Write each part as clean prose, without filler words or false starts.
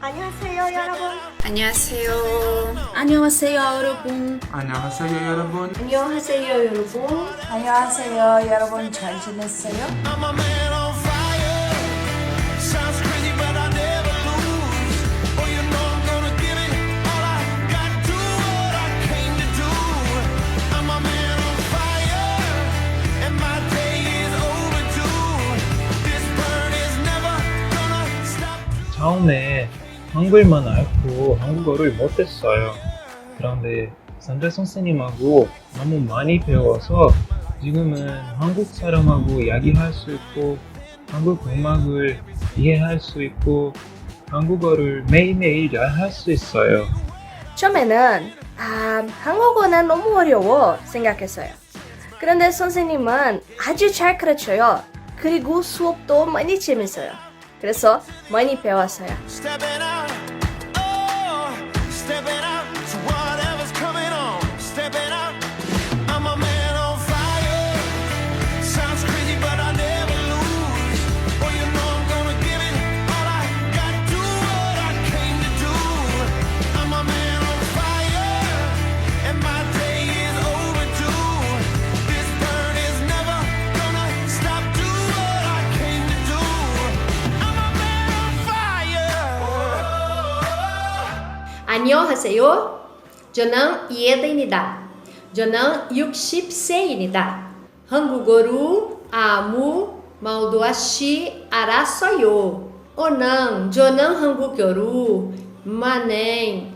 안녕하세요, 여러분. 안녕하세요. 안녕하세요, 여러분. 안녕하세요, 여러분. 안녕하세요, 여러분. 안녕하세요, 여러분. 잘 지냈어요? I'm a man on fire. Sounds crazy, but I never lose. Oh, you know I'm gonna give it all I got. Do what I came to do. I'm a man on fire, and my day is overdue. This burn is never gonna stop. 처음에 한글만 알고 한국어를 못했어요. 그런데 산드라 선생님하고 너무 많이 배워서 지금은 한국 사람하고 이야기할 수 있고 한국 음악을 이해할 수 있고 한국어를 매일매일 잘할 수 있어요. 처음에는 한국어는 너무 어려워 생각했어요. 그런데 선생님은 아주 잘 가르쳐요. 그리고 수업도 많이 재밌어요. 그래서 많이 배웠어요. Stepping out, oh, stepping out to whatever's coming on. Stepping out, I'm a man on fire. Sounds crazy, but I never lose. Oh, you know I'm gonna give it all I got. Do what I came to do. I'm a man on fire, and my day is overdue. This burn is never gonna stop. Do what I came to do. I'm a man on fire. 안녕하세요. 저는 이혜린입니다. 저는 60세입니다. 한국어로 아무 말도 없이 알았어요. 오늘 저는 한국어로 많은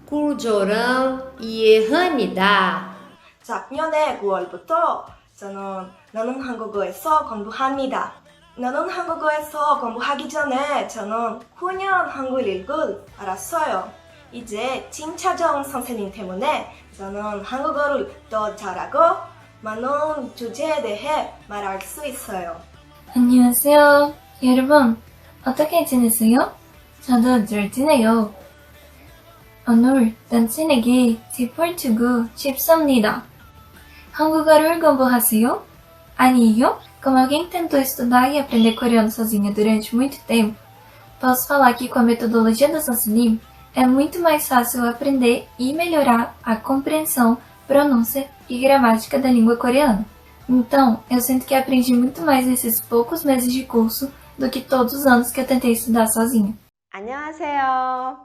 구절을 이해합니다. 작년에 9월부터 저는 나는 한국어에서 공부합니다. 나는 한국어에서 공부하기 전에 저는 9년 한글을 알았어요. 이제 김차정 선생님 때문에 저는 한국어를 더 잘하고 많은 주제에 대해 말할 수 있어요. 안녕하세요. 여러분, 어떻게 지내세요? 저도 잘 지내요. 오늘 당신에게 팁을 주고 싶습니다. 한국어를 공부하세요? Aninho, como alguém tentou estudar e aprender coreano sozinha durante muito tempo, posso falar que com a metodologia do Sansinim é muito mais fácil aprender e melhorar a compreensão, pronúncia e gramática da língua coreana. Então, eu sinto que aprendi muito mais nesses poucos meses de curso do que todos os anos que eu tentei estudar sozinha. 안녕하세요.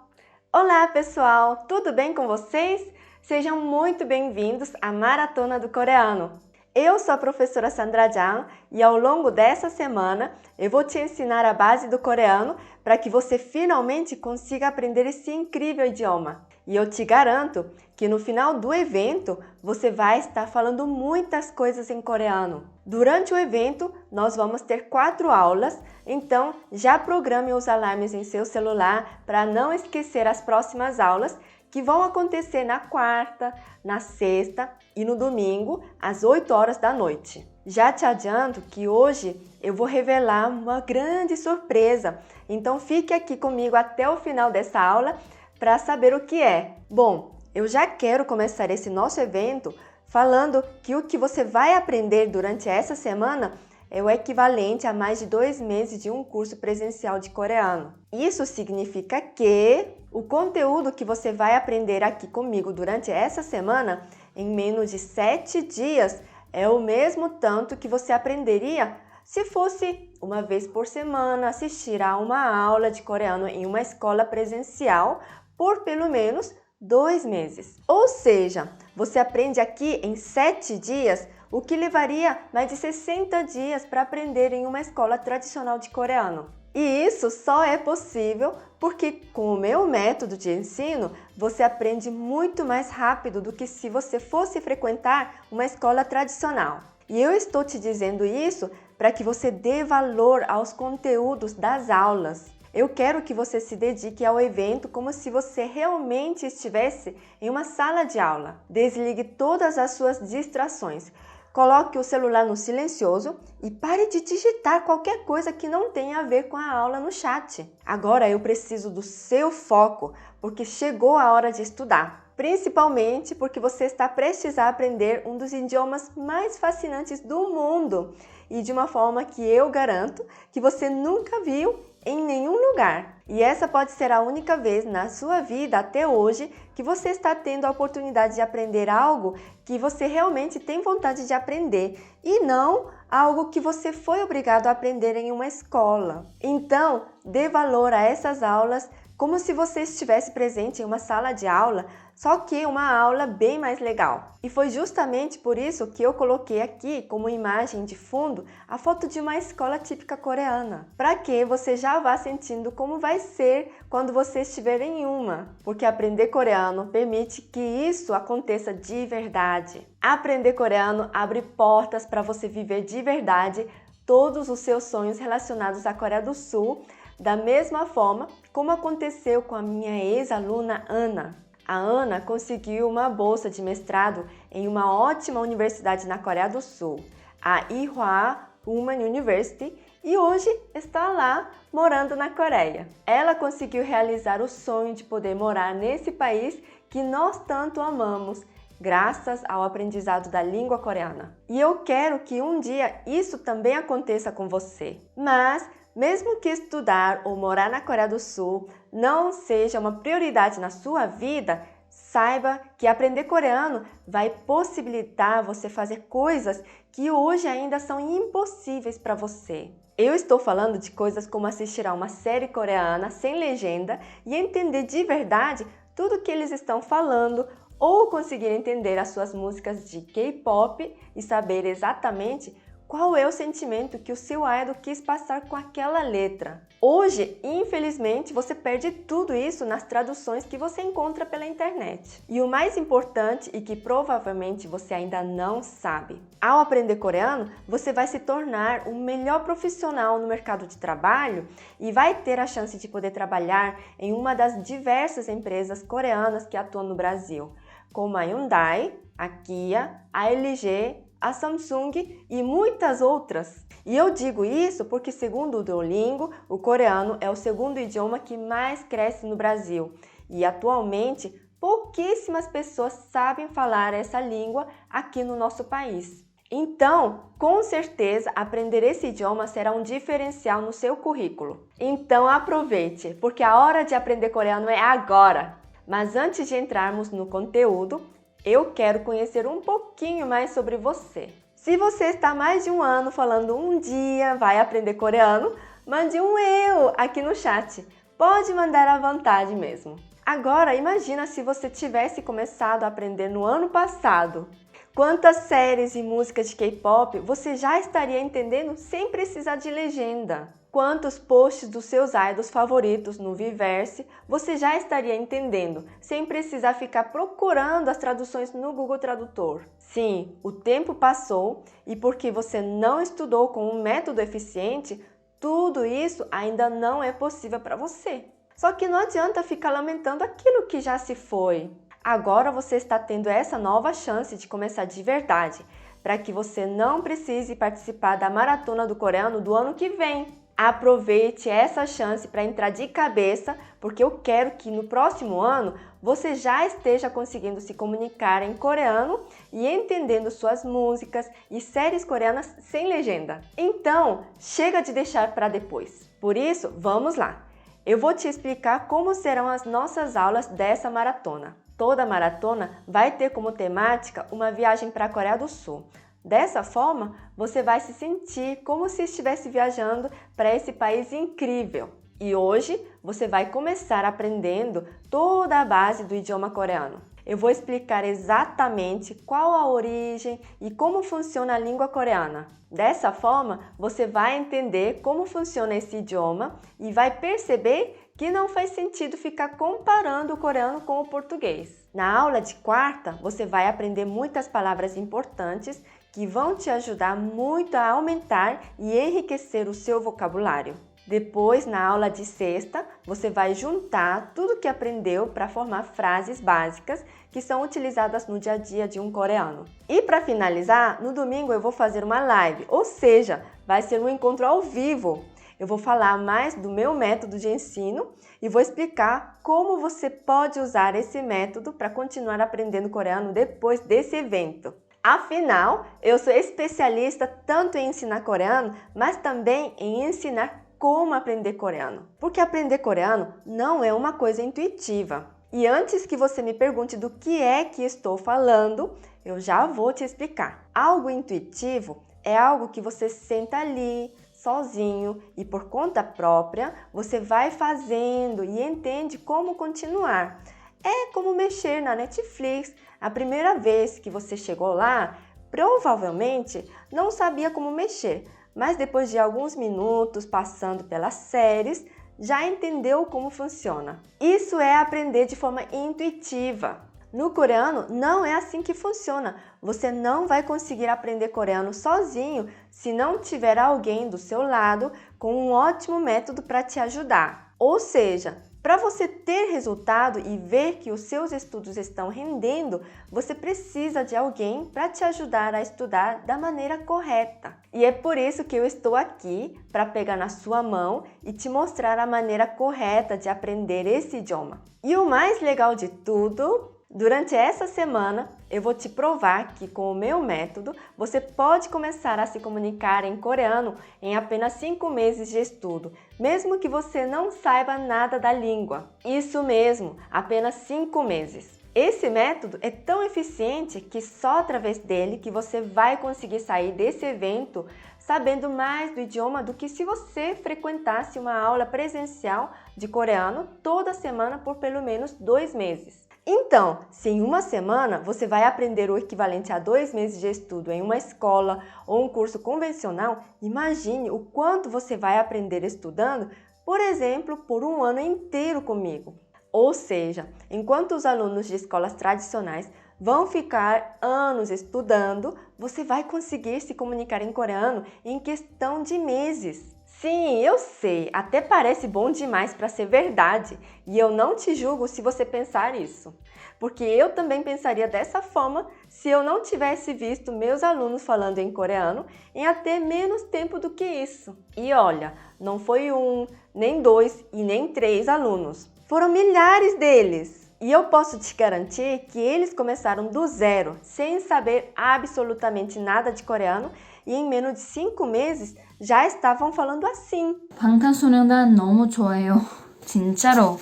Olá, pessoal! Tudo bem com vocês? Sejam muito bem-vindos à Maratona do Coreano. Eu sou a professora Sandra Jang e ao longo dessa semana eu vou te ensinar a base do coreano para que você finalmente consiga aprender esse incrível idioma. E eu te garanto que no final do evento você vai estar falando muitas coisas em coreano. Durante o evento nós vamos ter 4 aulas, então já programe os alarmes em seu celular para não esquecer as próximas aulas que vão acontecer na quarta, na sexta e no domingo, às 8 horas da noite. Já te adianto que hoje eu vou revelar uma grande surpresa, então fique aqui comigo até o final dessa aula para saber o que é. Bom, eu já quero começar esse nosso evento falando que o que você vai aprender durante essa semana é o equivalente a mais de 2 meses de um curso presencial de coreano. Isso significa que o conteúdo que você vai aprender aqui comigo durante essa semana, em menos de 7 dias, é o mesmo tanto que você aprenderia se fosse uma vez por semana assistir a uma aula de coreano em uma escola presencial por pelo menos 2 meses. Ou seja, você aprende aqui em 7 dias o que levaria mais de 60 dias para aprender em uma escola tradicional de coreano. E isso só é possível porque com o meu método de ensino, você aprende muito mais rápido do que se você fosse frequentar uma escola tradicional. E eu estou te dizendo isso para que você dê valor aos conteúdos das aulas. Eu quero que você se dedique ao evento como se você realmente estivesse em uma sala de aula. Desligue todas as suas distrações. Coloque o celular no silencioso e pare de digitar qualquer coisa que não tenha a ver com a aula no chat. Agora eu preciso do seu foco, porque chegou a hora de estudar. Principalmente porque você está prestes a aprender um dos idiomas mais fascinantes do mundo e de uma forma que eu garanto que você nunca viu em nenhum lugar. E essa pode ser a única vez na sua vida até hoje que você está tendo a oportunidade de aprender algo que você realmente tem vontade de aprender e não algo que você foi obrigado a aprender em uma escola. Então, dê valor a essas aulas como se você estivesse presente em uma sala de aula, só que uma aula bem mais legal. E foi justamente por isso que eu coloquei aqui como imagem de fundo a foto de uma escola típica coreana, para que você já vá sentindo como vai ser quando você estiver em uma, porque aprender coreano permite que isso aconteça de verdade. Aprender coreano abre portas para você viver de verdade todos os seus sonhos relacionados à Coreia do Sul, da mesma forma como aconteceu com a minha ex-aluna Ana. A Ana conseguiu uma bolsa de mestrado em uma ótima universidade na Coreia do Sul, a Ewha Women University, e hoje está lá morando na Coreia. Ela conseguiu realizar o sonho de poder morar nesse país que nós tanto amamos, graças ao aprendizado da língua coreana. E eu quero que um dia isso também aconteça com você. Mas, mesmo que estudar ou morar na Coreia do Sul não seja uma prioridade na sua vida, saiba que aprender coreano vai possibilitar você fazer coisas que hoje ainda são impossíveis para você. Eu estou falando de coisas como assistir a uma série coreana sem legenda e entender de verdade tudo o que eles estão falando, ou conseguir entender as suas músicas de K-pop e saber exatamente qual é o sentimento que o seu idol quis passar com aquela letra. Hoje, infelizmente, você perde tudo isso nas traduções que você encontra pela internet. E o mais importante, e que provavelmente você ainda não sabe, ao aprender coreano, você vai se tornar um melhor profissional no mercado de trabalho e vai ter a chance de poder trabalhar em uma das diversas empresas coreanas que atuam no Brasil, como a Hyundai, a Kia, a LG, a Samsung e muitas outras. E eu digo isso porque, segundo o Duolingo, o coreano é o segundo idioma que mais cresce no Brasil. E atualmente, pouquíssimas pessoas sabem falar essa língua aqui no nosso país. Então, com certeza, aprender esse idioma será um diferencial no seu currículo. Então aproveite, porque a hora de aprender coreano é agora! Mas antes de entrarmos no conteúdo, eu quero conhecer um pouquinho mais sobre você. Se você está há mais de um ano falando um dia vai aprender coreano, mande um eu aqui no chat. Pode mandar à vontade mesmo. Agora, imagina se você tivesse começado a aprender no ano passado. Quantas séries e músicas de K-pop você já estaria entendendo sem precisar de legenda? Quantos posts dos seus idols favoritos no Weverse você já estaria entendendo, sem precisar ficar procurando as traduções no Google Tradutor? Sim, o tempo passou e porque você não estudou com um método eficiente, tudo isso ainda não é possível para você. Só que não adianta ficar lamentando aquilo que já se foi. Agora você está tendo essa nova chance de começar de verdade, para que você não precise participar da Maratona do Coreano do ano que vem. Aproveite essa chance para entrar de cabeça, porque eu quero que no próximo ano você já esteja conseguindo se comunicar em coreano e entendendo suas músicas e séries coreanas sem legenda. Então, chega de deixar para depois. Por isso, vamos lá! Eu vou te explicar como serão as nossas aulas dessa maratona. Toda maratona vai ter como temática uma viagem para a Coreia do Sul. Dessa forma, você vai se sentir como se estivesse viajando para esse país incrível. E hoje, você vai começar aprendendo toda a base do idioma coreano. Eu vou explicar exatamente qual a origem e como funciona a língua coreana. Dessa forma, você vai entender como funciona esse idioma e vai perceber que não faz sentido ficar comparando o coreano com o português. Na aula de quarta, você vai aprender muitas palavras importantes que vão te ajudar muito a aumentar e enriquecer o seu vocabulário. Depois, na aula de sexta, você vai juntar tudo que aprendeu para formar frases básicas que são utilizadas no dia a dia de um coreano. E para finalizar, no domingo eu vou fazer uma live, ou seja, vai ser um encontro ao vivo. Eu vou falar mais do meu método de ensino e vou explicar como você pode usar esse método para continuar aprendendo coreano depois desse evento. Afinal, eu sou especialista tanto em ensinar coreano, mas também em ensinar como aprender coreano, porque aprender coreano não é uma coisa intuitiva. E antes que você me pergunte do que é que estou falando, eu já vou te explicar. Algo intuitivo é algo que você senta ali, sozinho, e por conta própria, você vai fazendo e entende como continuar. É como mexer na Netflix. A primeira vez que você chegou lá, provavelmente não sabia como mexer, mas depois de alguns minutos passando pelas séries, já entendeu como funciona. Isso é aprender de forma intuitiva. No coreano, não é assim que funciona. Você não vai conseguir aprender coreano sozinho se não tiver alguém do seu lado com um ótimo método para te ajudar. Ou seja, para você ter resultado e ver que os seus estudos estão rendendo, você precisa de alguém para te ajudar a estudar da maneira correta. E é por isso que eu estou aqui, para pegar na sua mão e te mostrar a maneira correta de aprender esse idioma. E o mais legal de tudo, durante essa semana, eu vou te provar que com o meu método, você pode começar a se comunicar em coreano em apenas 5 meses de estudo, mesmo que você não saiba nada da língua. Isso mesmo, apenas 5 meses. Esse método é tão eficiente que só através dele que você vai conseguir sair desse evento sabendo mais do idioma do que se você frequentasse uma aula presencial de coreano toda semana por pelo menos 2 meses. Então, se em uma semana você vai aprender o equivalente a 2 meses de estudo em uma escola ou um curso convencional, imagine o quanto você vai aprender estudando, por exemplo, por um ano inteiro comigo. Ou seja, enquanto os alunos de escolas tradicionais vão ficar anos estudando, você vai conseguir se comunicar em coreano em questão de meses. Sim, eu sei, até parece bom demais para ser verdade, e eu não te julgo se você pensar isso, porque eu também pensaria dessa forma se eu não tivesse visto meus alunos falando em coreano em até menos tempo do que isso. E olha, não foi 1, nem 2 e nem 3 alunos, foram milhares deles. E eu posso te garantir que eles começaram do zero, sem saber absolutamente nada de coreano, e em menos de 5 meses já estavam falando assim. 방탄소년단 너무 좋아해요. 진짜로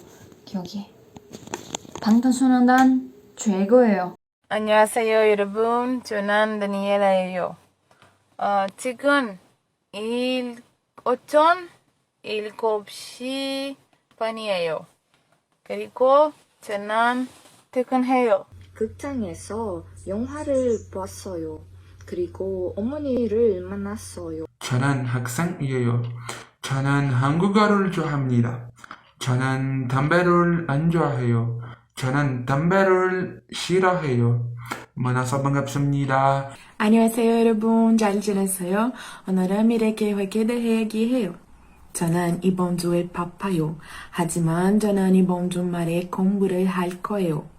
여기 방탄소년단 최고예요. 안녕하세요 여러분. 저는 다니엘아예요. 지금 오전 7시 반이에요. 그리고 저는 퇴근해요. 극장에서 영화를 봤어요. 그리고 어머니를 만났어요. 저는 학생이에요. 저는 한국어를 좋아합니다. 저는 담배를 안 좋아해요. 저는 담배를 싫어해요. 만나서 반갑습니다. 안녕하세요 여러분. 잘 지냈어요? 오늘은 미래 계획에 대해 얘기해요. 저는 이번 주에 바빠요. 하지만 저는 이번 주말에 공부를 할 거예요.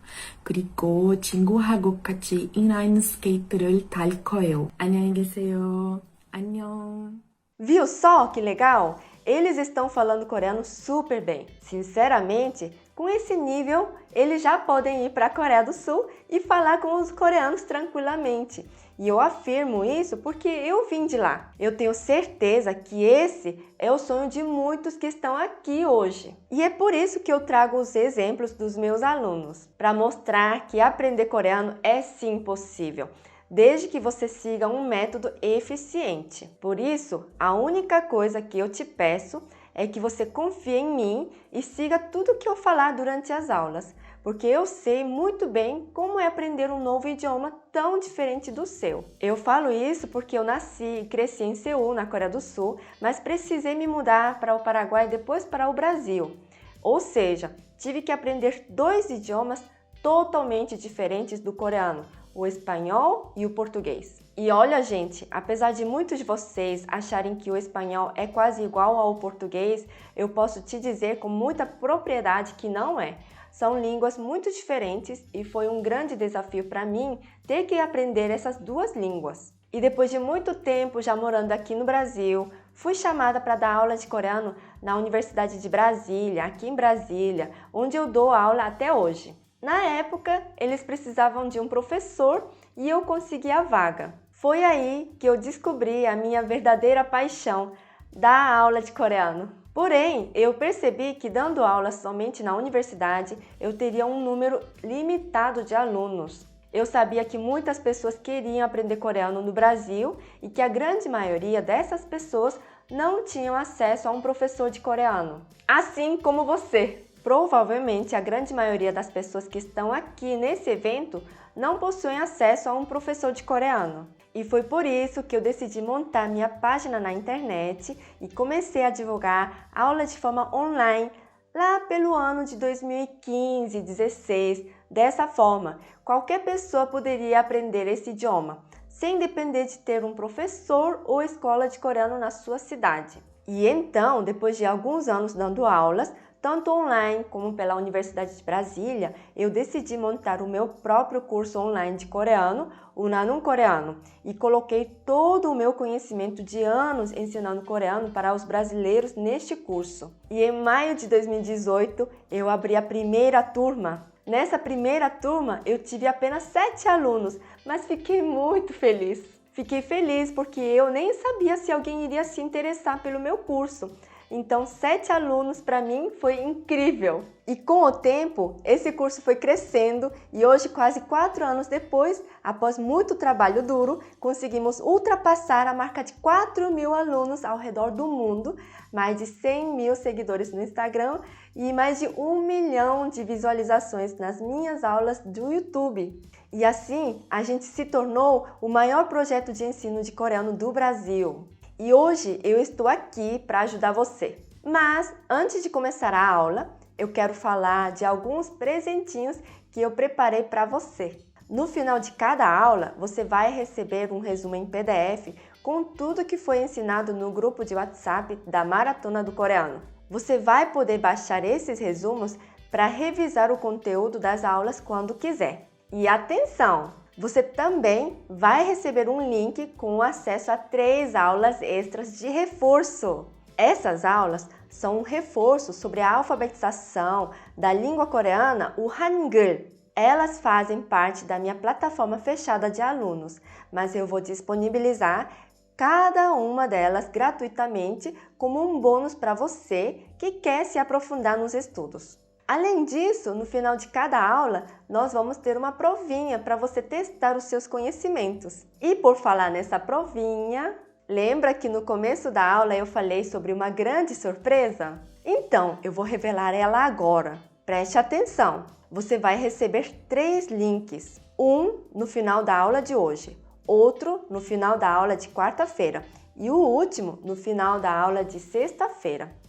그리고 친구하고 같이 인라인 스케이트를 탈 거예요. 안녕히 계세요. 안녕. Viu só que legal? Eles estão falando coreano super bem. Sinceramente, com esse nível, eles já podem ir para a Coreia do Sul e falar com os coreanos tranquilamente. E eu afirmo isso porque eu vim de lá. Eu tenho certeza que esse é o sonho de muitos que estão aqui hoje. E é por isso que eu trago os exemplos dos meus alunos, para mostrar que aprender coreano é sim possível, desde que você siga um método eficiente. Por isso, a única coisa que eu te peço é que você confie em mim e siga tudo que eu falar durante as aulas, porque eu sei muito bem como é aprender um novo idioma tão diferente do seu. Eu falo isso porque eu nasci e cresci em Seul, na Coreia do Sul, mas precisei me mudar para o Paraguai e depois para o Brasil. Ou seja, tive que aprender 2 idiomas totalmente diferentes do coreano, o espanhol e o português. E olha, gente, apesar de muitos de vocês acharem que o espanhol é quase igual ao português, eu posso te dizer com muita propriedade que não é. São línguas muito diferentes e foi um grande desafio para mim ter que aprender essas 2 línguas. E depois de muito tempo já morando aqui no Brasil, fui chamada para dar aula de coreano na Universidade de Brasília, aqui em Brasília, onde eu dou aula até hoje. Na época, eles precisavam de um professor e eu consegui a vaga. Foi aí que eu descobri a minha verdadeira paixão, dar aula de coreano. Porém, eu percebi que dando aula somente na universidade, eu teria um número limitado de alunos. Eu sabia que muitas pessoas queriam aprender coreano no Brasil e que a grande maioria dessas pessoas não tinham acesso a um professor de coreano. Assim como você. Provavelmente a grande maioria das pessoas que estão aqui nesse evento não possuem acesso a um professor de coreano. E foi por isso que eu decidi montar minha página na internet e comecei a divulgar aula de forma online lá pelo ano de 2015, 2016. Dessa forma, qualquer pessoa poderia aprender esse idioma, sem depender de ter um professor ou escola de coreano na sua cidade. E então, depois de alguns anos dando aulas, tanto online como pela Universidade de Brasília, eu decidi montar o meu próprio curso online de coreano, o Nanum Coreano, e coloquei todo o meu conhecimento de anos ensinando coreano para os brasileiros neste curso. E em maio de 2018, eu abri a primeira turma. Nessa primeira turma, eu tive apenas 7 alunos, mas fiquei muito feliz. Fiquei feliz porque eu nem sabia se alguém iria se interessar pelo meu curso. Então, 7 alunos para mim foi incrível. E com o tempo, esse curso foi crescendo e hoje, quase 4 anos depois, após muito trabalho duro, conseguimos ultrapassar a marca de 4.000 alunos ao redor do mundo, mais de 100.000 seguidores no Instagram e mais de 1 milhão de visualizações nas minhas aulas do YouTube. E assim, a gente se tornou o maior projeto de ensino de coreano do Brasil. E hoje eu estou aqui para ajudar você. Mas antes de começar a aula, eu quero falar de alguns presentinhos que eu preparei para você. No final de cada aula, você vai receber um resumo em PDF com tudo que foi ensinado no grupo de WhatsApp da Maratona do Coreano. Você vai poder baixar esses resumos para revisar o conteúdo das aulas quando quiser. E atenção! Você também vai receber um link com acesso a 3 aulas extras de reforço. Essas aulas são um reforço sobre a alfabetização da língua coreana, o Hangul. Elas fazem parte da minha plataforma fechada de alunos, mas eu vou disponibilizar cada uma delas gratuitamente como um bônus para você que quer se aprofundar nos estudos. Além disso, no final de cada aula, nós vamos ter uma provinha para você testar os seus conhecimentos. E por falar nessa provinha, lembra que no começo da aula eu falei sobre uma grande surpresa? Então, eu vou revelar ela agora. Preste atenção! Você vai receber 3 links. Um no final da aula de hoje, outro no final da aula de quarta-feira e o último no final da aula de sexta-feira.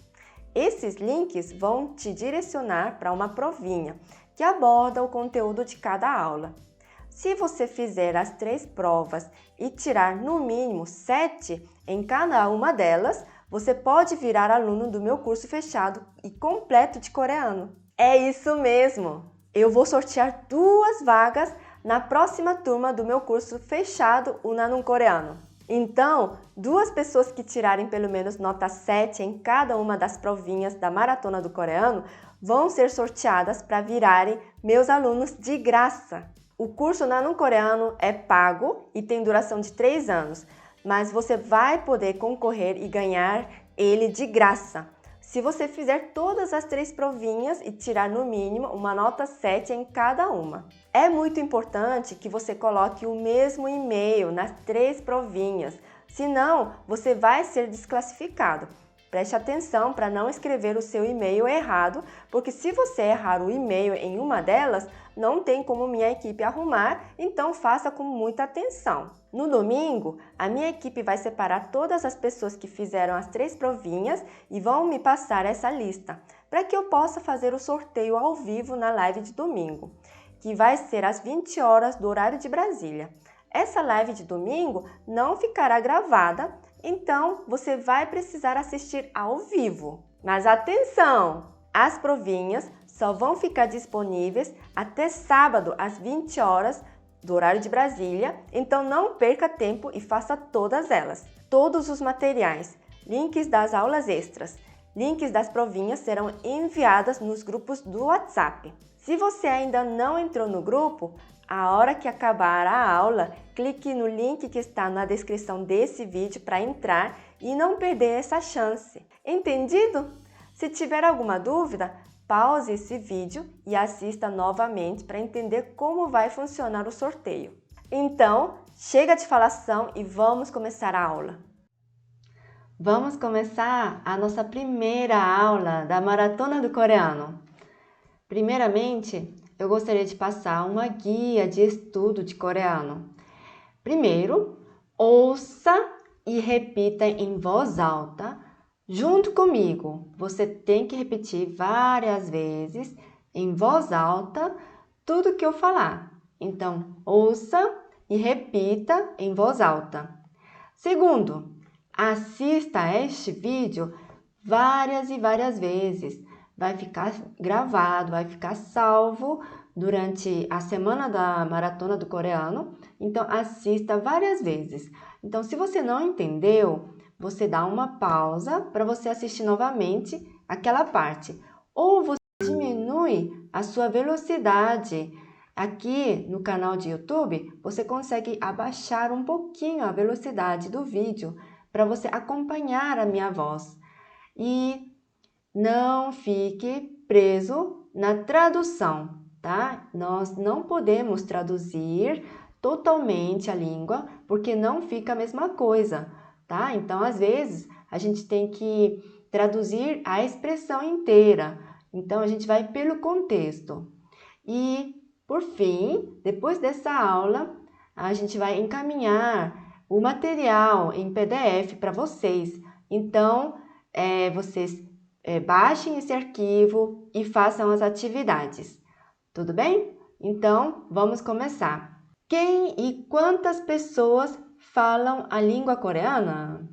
Esses links vão te direcionar para uma provinha que aborda o conteúdo de cada aula. Se você fizer as 3 provas e tirar no mínimo 7 em cada uma delas, você pode virar aluno do meu curso fechado e completo de coreano. É isso mesmo! Eu vou sortear 2 vagas na próxima turma do meu curso fechado, o Nanum Coreano. Então, 2 pessoas que tirarem pelo menos nota 7 em cada uma das provinhas da Maratona do Coreano vão ser sorteadas para virarem meus alunos de graça. O curso Nanum Coreano é pago e tem duração de 3 anos, mas você vai poder concorrer e ganhar ele de graça. Se você fizer todas as 3 provinhas e tirar no mínimo uma nota 7 em cada uma. É muito importante que você coloque o mesmo e-mail nas 3 provinhas, senão você vai ser desclassificado. Preste atenção para não escrever o seu e-mail errado, porque se você errar o e-mail em uma delas, não tem como minha equipe arrumar, então faça com muita atenção. No domingo, a minha equipe vai separar todas as pessoas que fizeram as 3 provinhas e vão me passar essa lista, para que eu possa fazer o sorteio ao vivo na live de domingo, que vai ser às 20 horas do horário de Brasília. Essa live de domingo não ficará gravada, então você vai precisar assistir ao vivo. Mas atenção! As provinhas só vão ficar disponíveis até sábado às 20 horas do horário de Brasília, então não perca tempo e faça todas elas. Todos os materiais, links das aulas extras Links das provinhas serão enviadas nos grupos do WhatsApp. Se você ainda não entrou no grupo, a hora que acabar a aula, clique no link que está na descrição desse vídeo para entrar e não perder essa chance. Entendido? Se tiver alguma dúvida, pause esse vídeo e assista novamente para entender como vai funcionar o sorteio. Então, chega de falação e vamos começar a aula. Vamos começar a nossa primeira aula da Maratona do Coreano. Primeiramente, eu gostaria de passar uma guia de estudo de coreano. Primeiro, ouça e repita em voz alta, junto comigo. Você tem que repetir várias vezes, em voz alta, tudo que eu falar. Então, ouça e repita em voz alta. Segundo, assista a este vídeo várias e várias vezes. Vai ficar gravado, vai ficar salvo durante a semana da Maratona do Coreano. Então, assista várias vezes. Então, se você não entendeu, você dá uma pausa para você assistir novamente aquela parte. Ou você diminui a sua velocidade. Aqui no canal de YouTube, você consegue abaixar um pouquinho a velocidade do vídeo para você acompanhar a minha voz. E não fique preso na tradução, tá? Nós não podemos traduzir totalmente a língua, porque não fica a mesma coisa, tá? Então, às vezes, a gente tem que traduzir a expressão inteira. Então, a gente vai pelo contexto. E, por fim, depois dessa aula, a gente vai encaminhar o material em PDF para vocês. Então, vocês baixem esse arquivo e façam as atividades. Tudo bem? Então, vamos começar. Quem e quantas pessoas falam a língua coreana?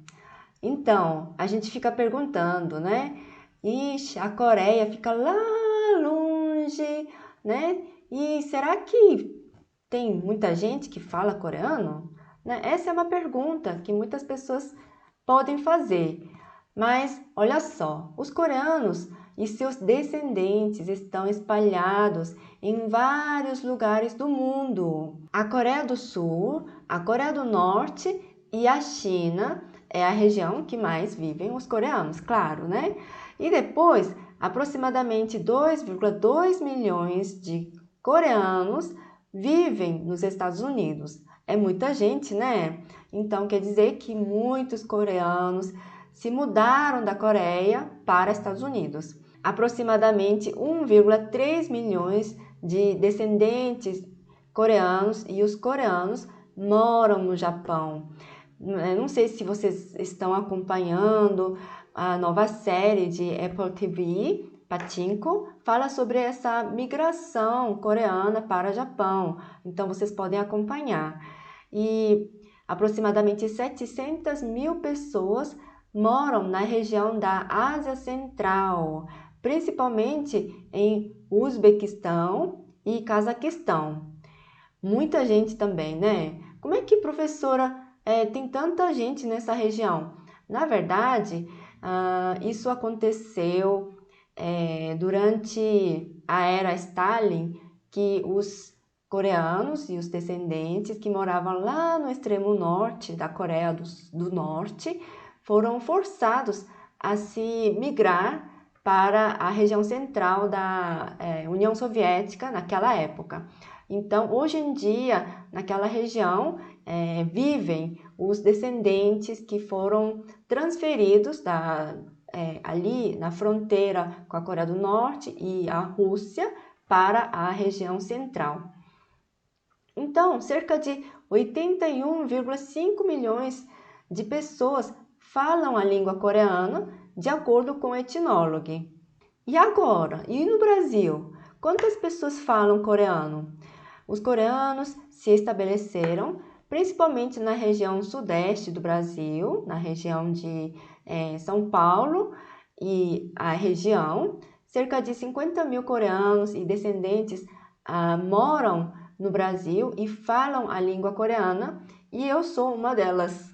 Então, a gente fica perguntando, né? Ixi, a Coreia fica lá longe, né? E será que tem muita gente que fala coreano? Né? Essa é uma pergunta que muitas pessoas podem fazer. Mas, olha só, os coreanos e seus descendentes estão espalhados em vários lugares do mundo. A Coreia do Sul, a Coreia do Norte e a China é a região que mais vivem os coreanos, claro, né? E depois, aproximadamente 2,2 milhões de coreanos vivem nos Estados Unidos. É muita gente, né? Então, quer dizer que muitos coreanos se mudaram da Coreia para Estados Unidos. Aproximadamente 1,3 milhões de descendentes coreanos e os coreanos moram no Japão. Eu não sei se vocês estão acompanhando a nova série de Apple TV, Pachinko, fala sobre essa migração coreana para o Japão. Então, vocês podem acompanhar. E aproximadamente 700 mil pessoas moram na região da Ásia Central, principalmente em Uzbequistão e Cazaquistão. Muita gente também, né? Como é que, professora, tem tanta gente nessa região? Na verdade, isso aconteceu durante a era Stalin, que os coreanos e os descendentes que moravam lá no extremo norte da Coreia do Norte foram forçados a se migrar para a região central da União Soviética naquela época. Então, hoje em dia, naquela região, vivem os descendentes que foram transferidos ali na fronteira com a Coreia do Norte e a Rússia para a região central. Então, cerca de 81,5 milhões de pessoas falam a língua coreana, de acordo com o etnólogo. E agora? E no Brasil? Quantas pessoas falam coreano? Os coreanos se estabeleceram principalmente na região sudeste do Brasil, na região de São Paulo e a região. Cerca de 50 mil coreanos e descendentes moram no Brasil e falam a língua coreana, e eu sou uma delas.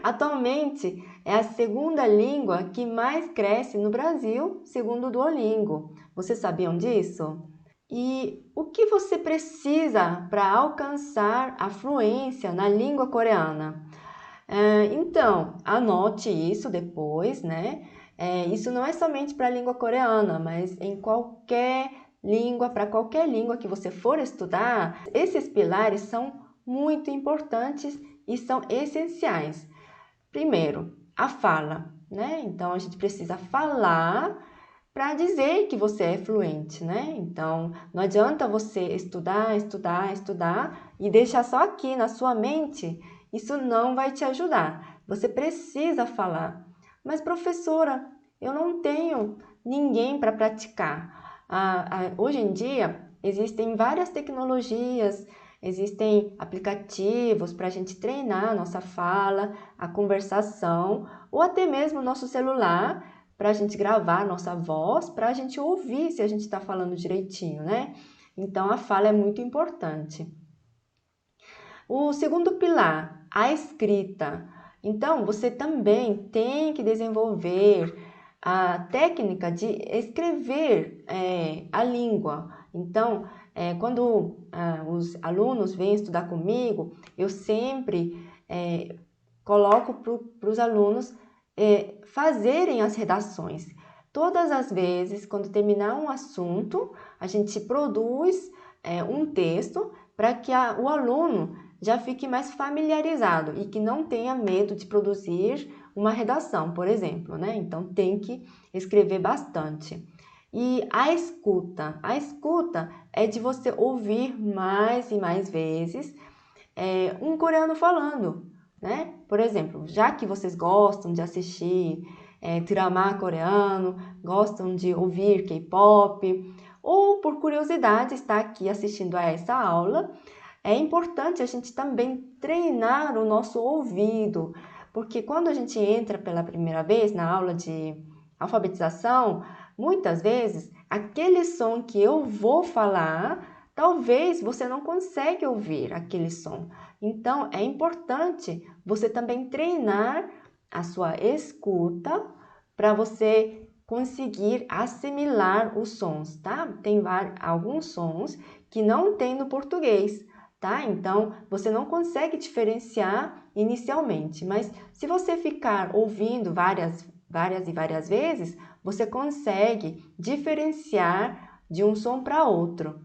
Atualmente, é a segunda língua que mais cresce no Brasil, segundo o Duolingo. Vocês sabiam disso? E o que você precisa para alcançar a fluência na língua coreana? Então, anote isso depois, né? Isso não é somente para a língua coreana, mas em qualquer língua, para qualquer língua que você for estudar, esses pilares são muito importantes e são essenciais. Primeiro, a fala, né? Então, a gente precisa falar para dizer que você é fluente, né? Então, não adianta você estudar e deixar só aqui na sua mente. Isso não vai te ajudar. Você precisa falar. Mas, professora, eu não tenho ninguém para praticar. Hoje em dia, existem várias tecnologias, existem aplicativos para a gente treinar a nossa fala, a conversação, ou até mesmo o nosso celular, para a gente gravar a nossa voz, para a gente ouvir se a gente está falando direitinho, né? Então, a fala é muito importante. O segundo pilar, a escrita. Então, você também tem que desenvolver a técnica de escrever a língua. Então, quando os alunos vêm estudar comigo, eu sempre coloco para os alunos fazerem as redações. Todas as vezes, quando terminar um assunto, a gente produz um texto para que o aluno já fique mais familiarizado e que não tenha medo de produzir uma redação, por exemplo, né? Então, tem que escrever bastante. E a escuta é de você ouvir mais e mais vezes um coreano falando, né? Por exemplo, já que vocês gostam de assistir drama coreano, gostam de ouvir K-pop, ou por curiosidade está aqui assistindo a essa aula, é importante a gente também treinar o nosso ouvido, porque quando a gente entra pela primeira vez na aula de alfabetização, muitas vezes aquele som que eu vou falar, talvez você não consegue ouvir aquele som. Então, é importante você também treinar a sua escuta para você conseguir assimilar os sons, tá? Tem alguns sons que não tem no português, tá? Então, você não consegue diferenciar inicialmente, mas se você ficar ouvindo várias vezes, você consegue diferenciar de um som para outro.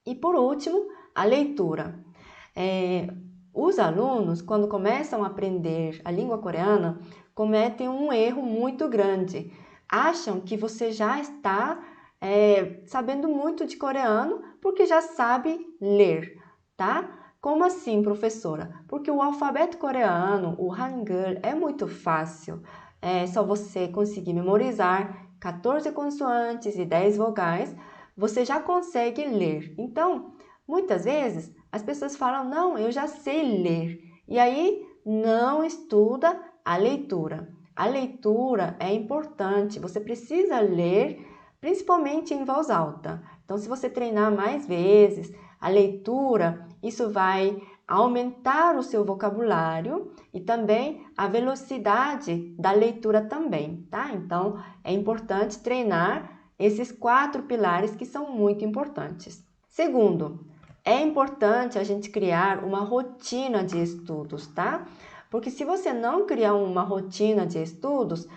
E por último, a leitura. Os alunos, quando começam a aprender a língua coreana, cometem um erro muito grande. Acham que você já está sabendo muito de coreano porque já sabe ler, tá? Como assim, professora? Porque o alfabeto coreano, o Hangul, é muito fácil. É só você conseguir memorizar 14 consoantes e 10 vogais, você já consegue ler. Então, muitas vezes, as pessoas falam, não, eu já sei ler. E aí, não estuda a leitura. A leitura é importante, você precisa ler, principalmente em voz alta. Então, se você treinar mais vezes a leitura, isso vai aumentar o seu vocabulário e também a velocidade da leitura também, tá? Então, é importante treinar esses 4 pilares que são muito importantes. Segundo, é importante a gente criar uma rotina de estudos, tá? Porque se você não criar uma rotina de estudos,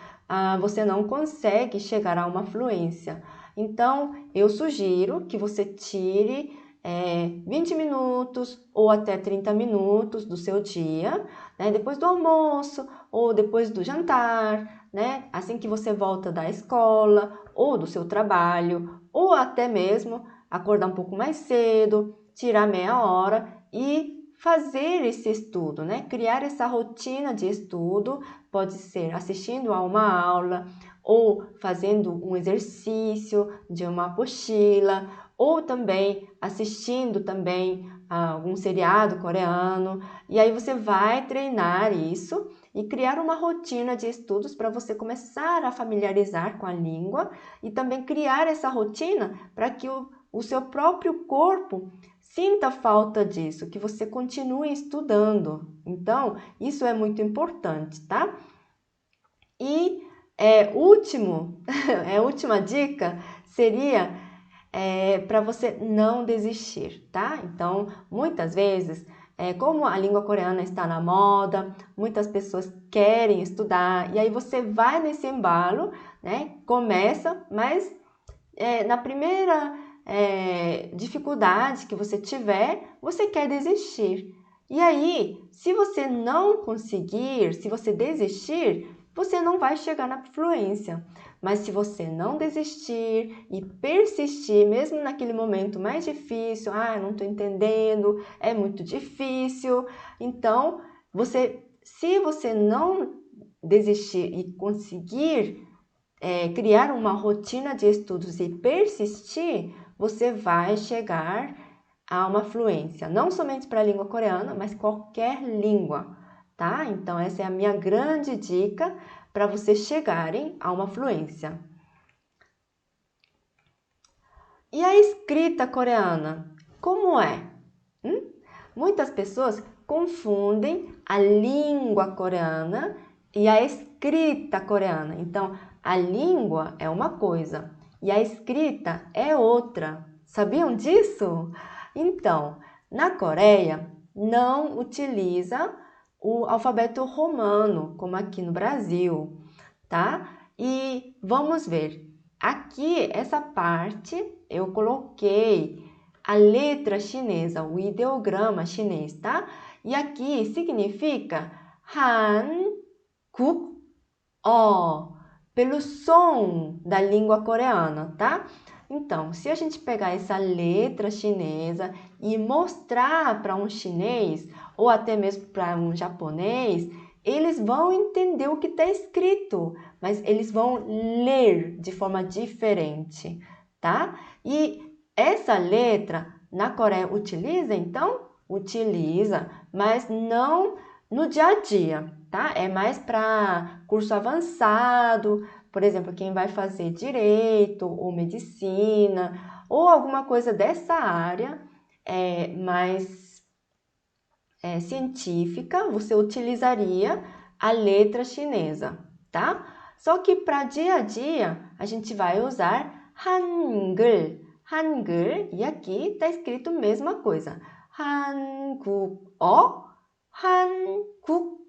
você não consegue chegar a uma fluência. Então, eu sugiro que você tire 20 minutos ou até 30 minutos do seu dia, né? Depois do almoço ou depois do jantar, né? Assim que você volta da escola ou do seu trabalho, ou até mesmo acordar um pouco mais cedo, tirar meia hora e fazer esse estudo, né? Criar essa rotina de estudo, pode ser assistindo a uma aula ou fazendo um exercício de uma apostila, ou também assistindo também a algum seriado coreano, e aí você vai treinar isso e criar uma rotina de estudos para você começar a familiarizar com a língua e também criar essa rotina para que o seu próprio corpo sinta falta disso, que você continue estudando. Então, isso é muito importante, tá? E a última dica seria para você não desistir, tá? Então, muitas vezes, como a língua coreana está na moda, muitas pessoas querem estudar, e aí você vai nesse embalo, né? Começa, mas na primeira dificuldade que você tiver, você quer desistir. E aí, se você não conseguir, se você desistir, você não vai chegar na fluência. Mas se você não desistir e persistir, mesmo naquele momento mais difícil, não estou entendendo, é muito difícil. Então, se você não desistir e conseguir criar uma rotina de estudos e persistir, você vai chegar a uma fluência, não somente para a língua coreana, mas qualquer língua, tá? Então, essa é a minha grande dica para vocês chegarem a uma fluência. E a escrita coreana, como é? Muitas pessoas confundem a língua coreana e a escrita coreana. Então, a língua é uma coisa e a escrita é outra. Sabiam disso? Então, na Coreia, não utiliza o alfabeto romano, como aqui no Brasil, tá? E vamos ver. Aqui, essa parte, eu coloquei a letra chinesa, o ideograma chinês, tá? E aqui significa Hanguk, pelo som da língua coreana, tá? Então, se a gente pegar essa letra chinesa e mostrar para um chinês, ou até mesmo para um japonês, eles vão entender o que está escrito, mas eles vão ler de forma diferente, tá? E essa letra na Coreia utiliza, então? Utiliza, mas não no dia a dia, tá? É mais para curso avançado, por exemplo, quem vai fazer direito ou medicina ou alguma coisa dessa área mais científica, você utilizaria a letra chinesa, tá? Só que para dia a dia a gente vai usar Hangul, e aqui está escrito a mesma coisa, Hanguk-o, Hanguk-o.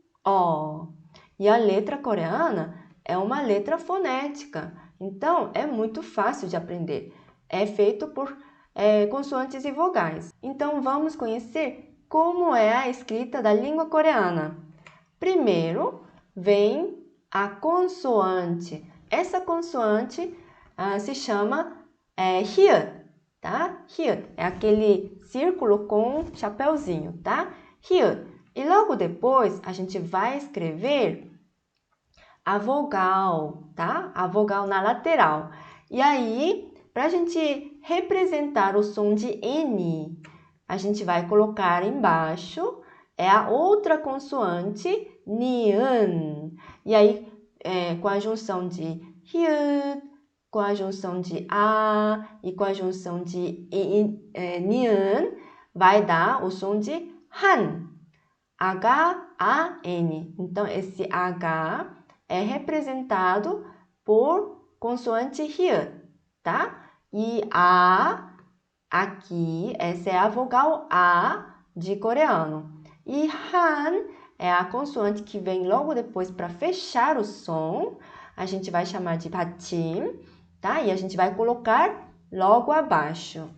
E a letra coreana é uma letra fonética, então é muito fácil de aprender. É feito por consoantes e vogais. Então vamos conhecer como é a escrita da língua coreana. Primeiro vem a consoante. Essa consoante se chama hyut, tá? Hyut é aquele círculo com chapéuzinho, tá? Hyut. E logo depois a gente vai escrever a vogal, tá? A vogal na lateral. E aí, para a gente representar o som de N, a gente vai colocar embaixo a outra consoante, Nian. E aí, com a junção de hyut, com a junção de A e com a junção de Nian, vai dar o som de Han. H-A-N. Então, esse H é representado por consoante hyut, tá? E A, aqui, essa é a vogal A de coreano. E Han é a consoante que vem logo depois para fechar o som. A gente vai chamar de 받침, tá? E a gente vai colocar logo abaixo.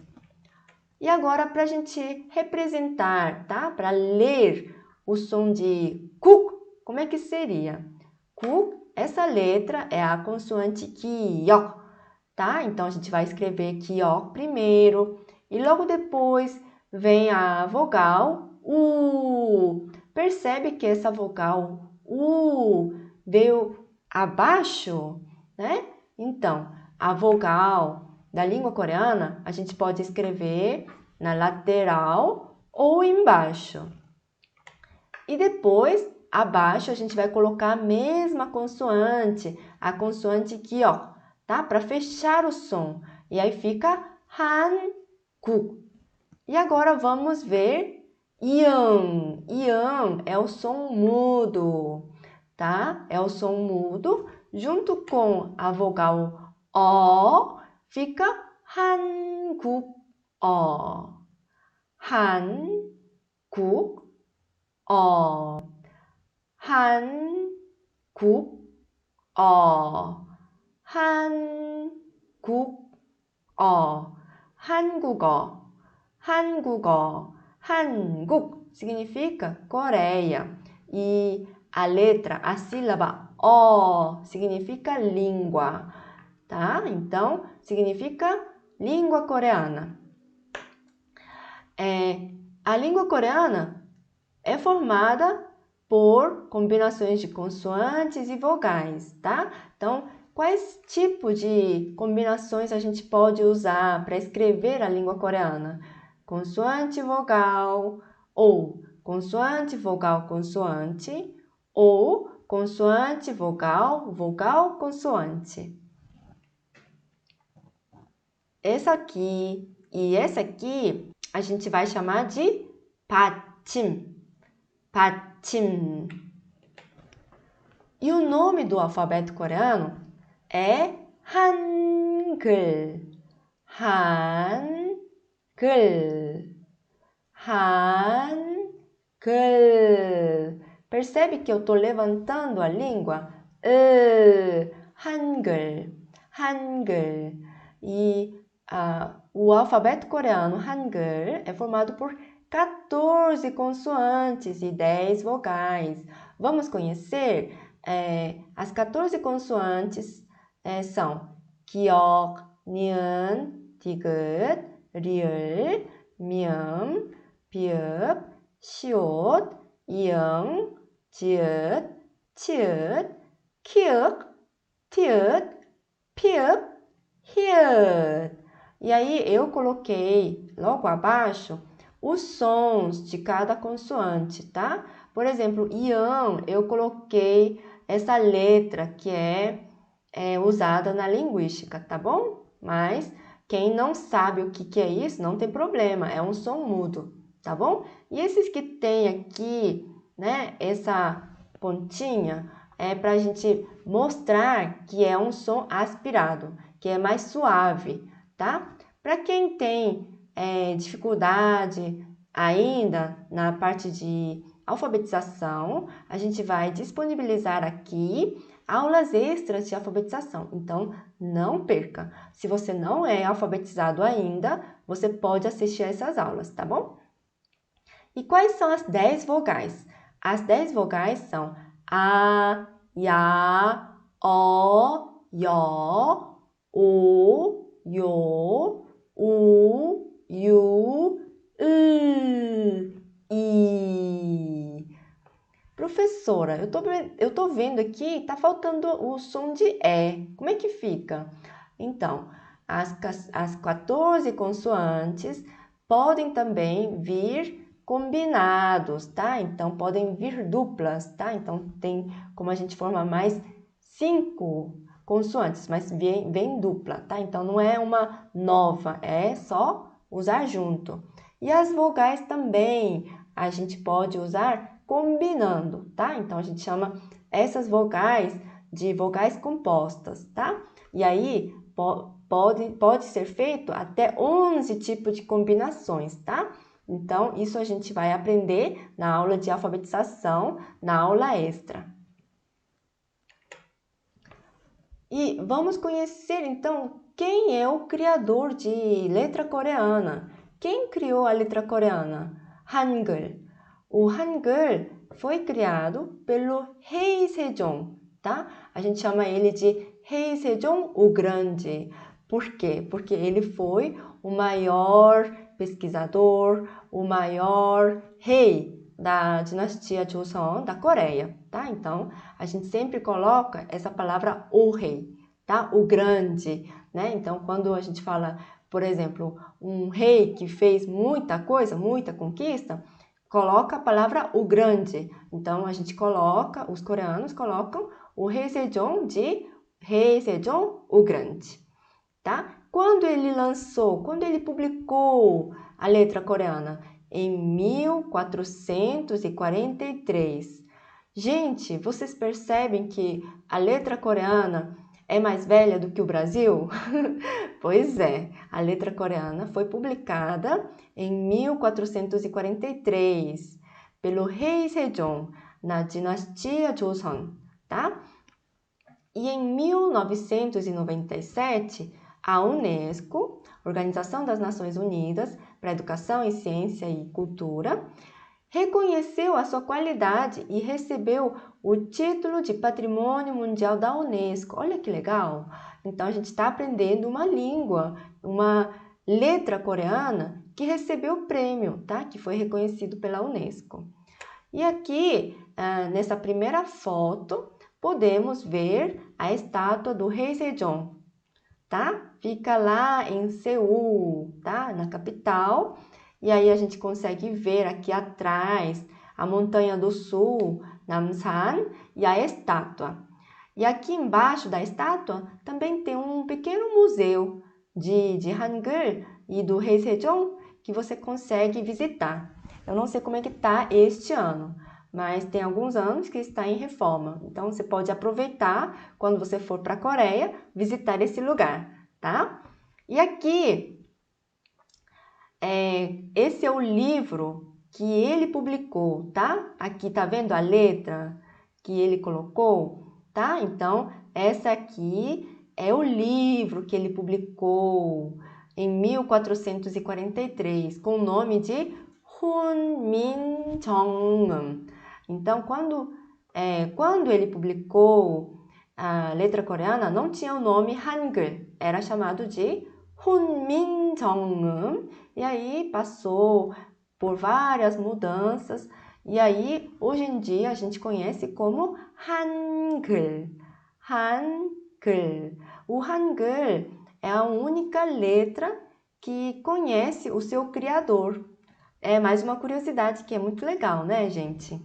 E agora, para a gente representar, tá? Para ler o som de kuk, como é que seria? Kuk, essa letra é a consoante kiok, tá? Então, a gente vai escrever kiok primeiro e logo depois vem a vogal U. Percebe que essa vogal U veio abaixo, né? Então, a vogal da língua coreana, a gente pode escrever na lateral ou embaixo. E depois, abaixo a gente vai colocar a mesma consoante, a consoante aqui, ó, tá? Para fechar o som. E aí fica 한국. E agora vamos ver iam. Iam é o som mudo, tá? É o som mudo. Junto com a vogal O, fica 한국어. 한국어. 한국어. 한국어. 한국어. 한국어. 한국 significa Coreia. E a letra, a sílaba O significa língua, tá? Então, significa língua coreana. A língua coreana é formada por combinações de consoantes e vogais, tá? Então, quais tipos de combinações a gente pode usar para escrever a língua coreana? Consoante, vogal, ou consoante, vogal, consoante, ou consoante, vogal, vogal, consoante. Essa aqui e essa aqui a gente vai chamar de 받침. 받침. E o nome do alfabeto coreano é Hangul. Hangul. Hangul. Percebe que eu estou levantando a língua? Hangul. Hangul. E o alfabeto coreano Hangul é formado por 14 consoantes e 10 vogais. Vamos conhecer? As 14 consoantes são 기역, 니은, 디귿, 리을, 미음, 비읍, 시옷, 이응, 지읒, 치읒, 키읔, 티읒, 피읍, 히읗. E aí eu coloquei logo abaixo os sons de cada consoante, tá? Por exemplo, ian, eu coloquei essa letra que é usada na linguística, tá bom? Mas quem não sabe o que é isso, não tem problema, é um som mudo, tá bom? E esses que tem aqui, né, essa pontinha, é para a gente mostrar que é um som aspirado, que é mais suave, tá? Para quem tem dificuldade ainda na parte de alfabetização, a gente vai disponibilizar aqui aulas extras de alfabetização. Então, não perca. Se você não é alfabetizado ainda, você pode assistir a essas aulas, tá bom? E quais são as 10 vogais? As 10 vogais são A, Ya, O, Yo, O, Yo, U, Yu, I. Professora, eu tô vendo aqui, tá faltando o som de E. Como é que fica? Então, as 14 consoantes podem também vir combinados, tá? Então, podem vir duplas, tá? Então, tem como a gente formar mais 5 consoantes, mas vem dupla, tá? Então, não é uma nova, é só usar junto. E as vogais também a gente pode usar combinando, tá? Então, a gente chama essas vogais de vogais compostas, tá? E aí, pode ser feito até 11 tipos de combinações, tá? Então, isso a gente vai aprender na aula de alfabetização, na aula extra. E vamos conhecer, então, quem é o criador de letra coreana. Quem criou a letra coreana? Hangul. O Hangul foi criado pelo Rei Sejong, tá? A gente chama ele de Rei Sejong o Grande. Por quê? Porque ele foi o maior pesquisador, o maior rei da dinastia Joseon da Coreia, tá? Então, a gente sempre coloca essa palavra o rei, tá? O grande, né? Então, quando a gente fala, por exemplo, um rei que fez muita coisa, muita conquista, coloca a palavra o grande. Então, a gente coloca, os coreanos colocam o Rei Sejong de Rei Sejong o Grande, tá? Quando ele lançou, quando ele publicou a letra coreana? Em 1443. Gente, vocês percebem que a letra coreana é mais velha do que o Brasil? Pois é, a letra coreana foi publicada em 1443 pelo Rei Sejong na dinastia Joseon, tá? E em 1997, a Unesco, Organização das Nações Unidas para a Educação e Ciência e Cultura, reconheceu a sua qualidade e recebeu o título de Patrimônio Mundial da Unesco. Olha que legal! Então, a gente está aprendendo uma língua, uma letra coreana que recebeu o prêmio, tá? Que foi reconhecido pela Unesco. E aqui, nessa primeira foto, podemos ver a estátua do Rei Sejong, tá? Fica lá em Seul, tá? Na capital. E aí a gente consegue ver aqui atrás a Montanha do Sul, Namsan, e a estátua. E aqui embaixo da estátua também tem um pequeno museu de Hangul e do Rei Sejong que você consegue visitar. Eu não sei como é que está este ano, mas tem alguns anos que está em reforma. Então, você pode aproveitar, quando você for para a Coreia, visitar esse lugar, tá? E aqui, esse é o livro que ele publicou, tá? Aqui tá vendo a letra que ele colocou, tá? Então, essa aqui é o livro que ele publicou em 1443, com o nome de Hunminjeongeum. Então, quando ele publicou a letra coreana, não tinha o nome Hangul, era chamado de Hunminjeongeum, e aí passou por várias mudanças, e aí hoje em dia a gente conhece como Hangul. Hangul. O Hangul é a única letra que conhece o seu criador. É mais uma curiosidade que é muito legal, né, gente?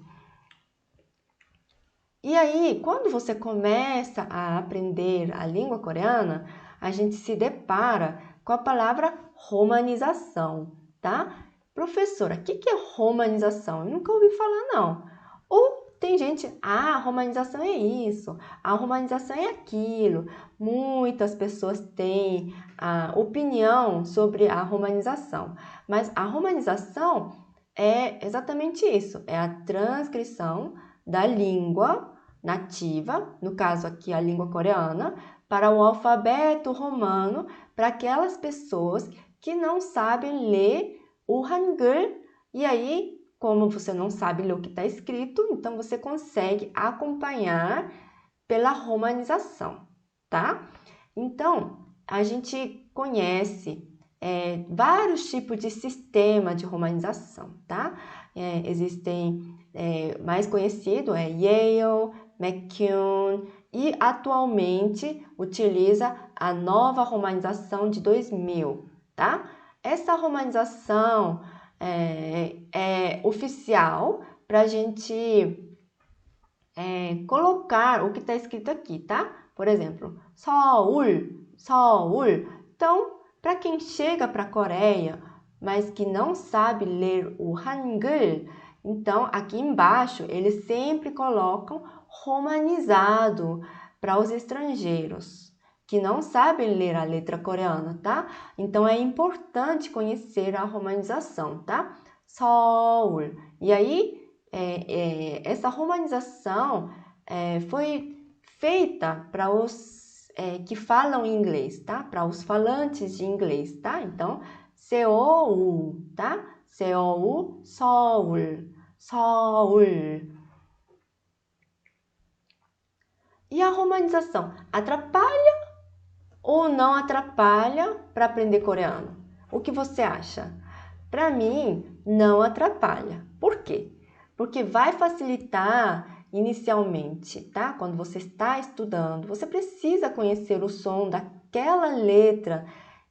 E aí, quando você começa a aprender a língua coreana, a gente se depara com a palavra romanização, tá? Professora, o que é romanização? Eu nunca ouvi falar, não. Ou tem gente, a romanização é isso, a romanização é aquilo. Muitas pessoas têm a opinião sobre a romanização, mas a romanização é exatamente isso, é a transcrição da língua nativa, no caso aqui a língua coreana, para o alfabeto romano, para aquelas pessoas que não sabem ler o Hangul. E aí, como você não sabe ler o que está escrito, então você consegue acompanhar pela romanização, tá? Então, a gente conhece vários tipos de sistema de romanização, tá? Existem, mais conhecido é Yale, McCune, e atualmente utiliza a nova romanização de 2000, tá? Essa romanização é oficial para a gente colocar o que está escrito aqui, tá? Por exemplo, Seul, Seul. Então, para quem chega para a Coreia, mas que não sabe ler o Hangul, então aqui embaixo eles sempre colocam romanizado para os estrangeiros que não sabem ler a letra coreana, tá? Então é importante conhecer a romanização, tá? Seul. E aí, essa romanização foi feita para os que falam inglês, tá? Para os falantes de inglês, tá? Então, Seul, tá? Seul, Seul, Seul. E a romanização atrapalha ou não atrapalha para aprender coreano? O que você acha? Para mim, não atrapalha. Por quê? Porque vai facilitar inicialmente, tá? Quando você está estudando, você precisa conhecer o som daquela letra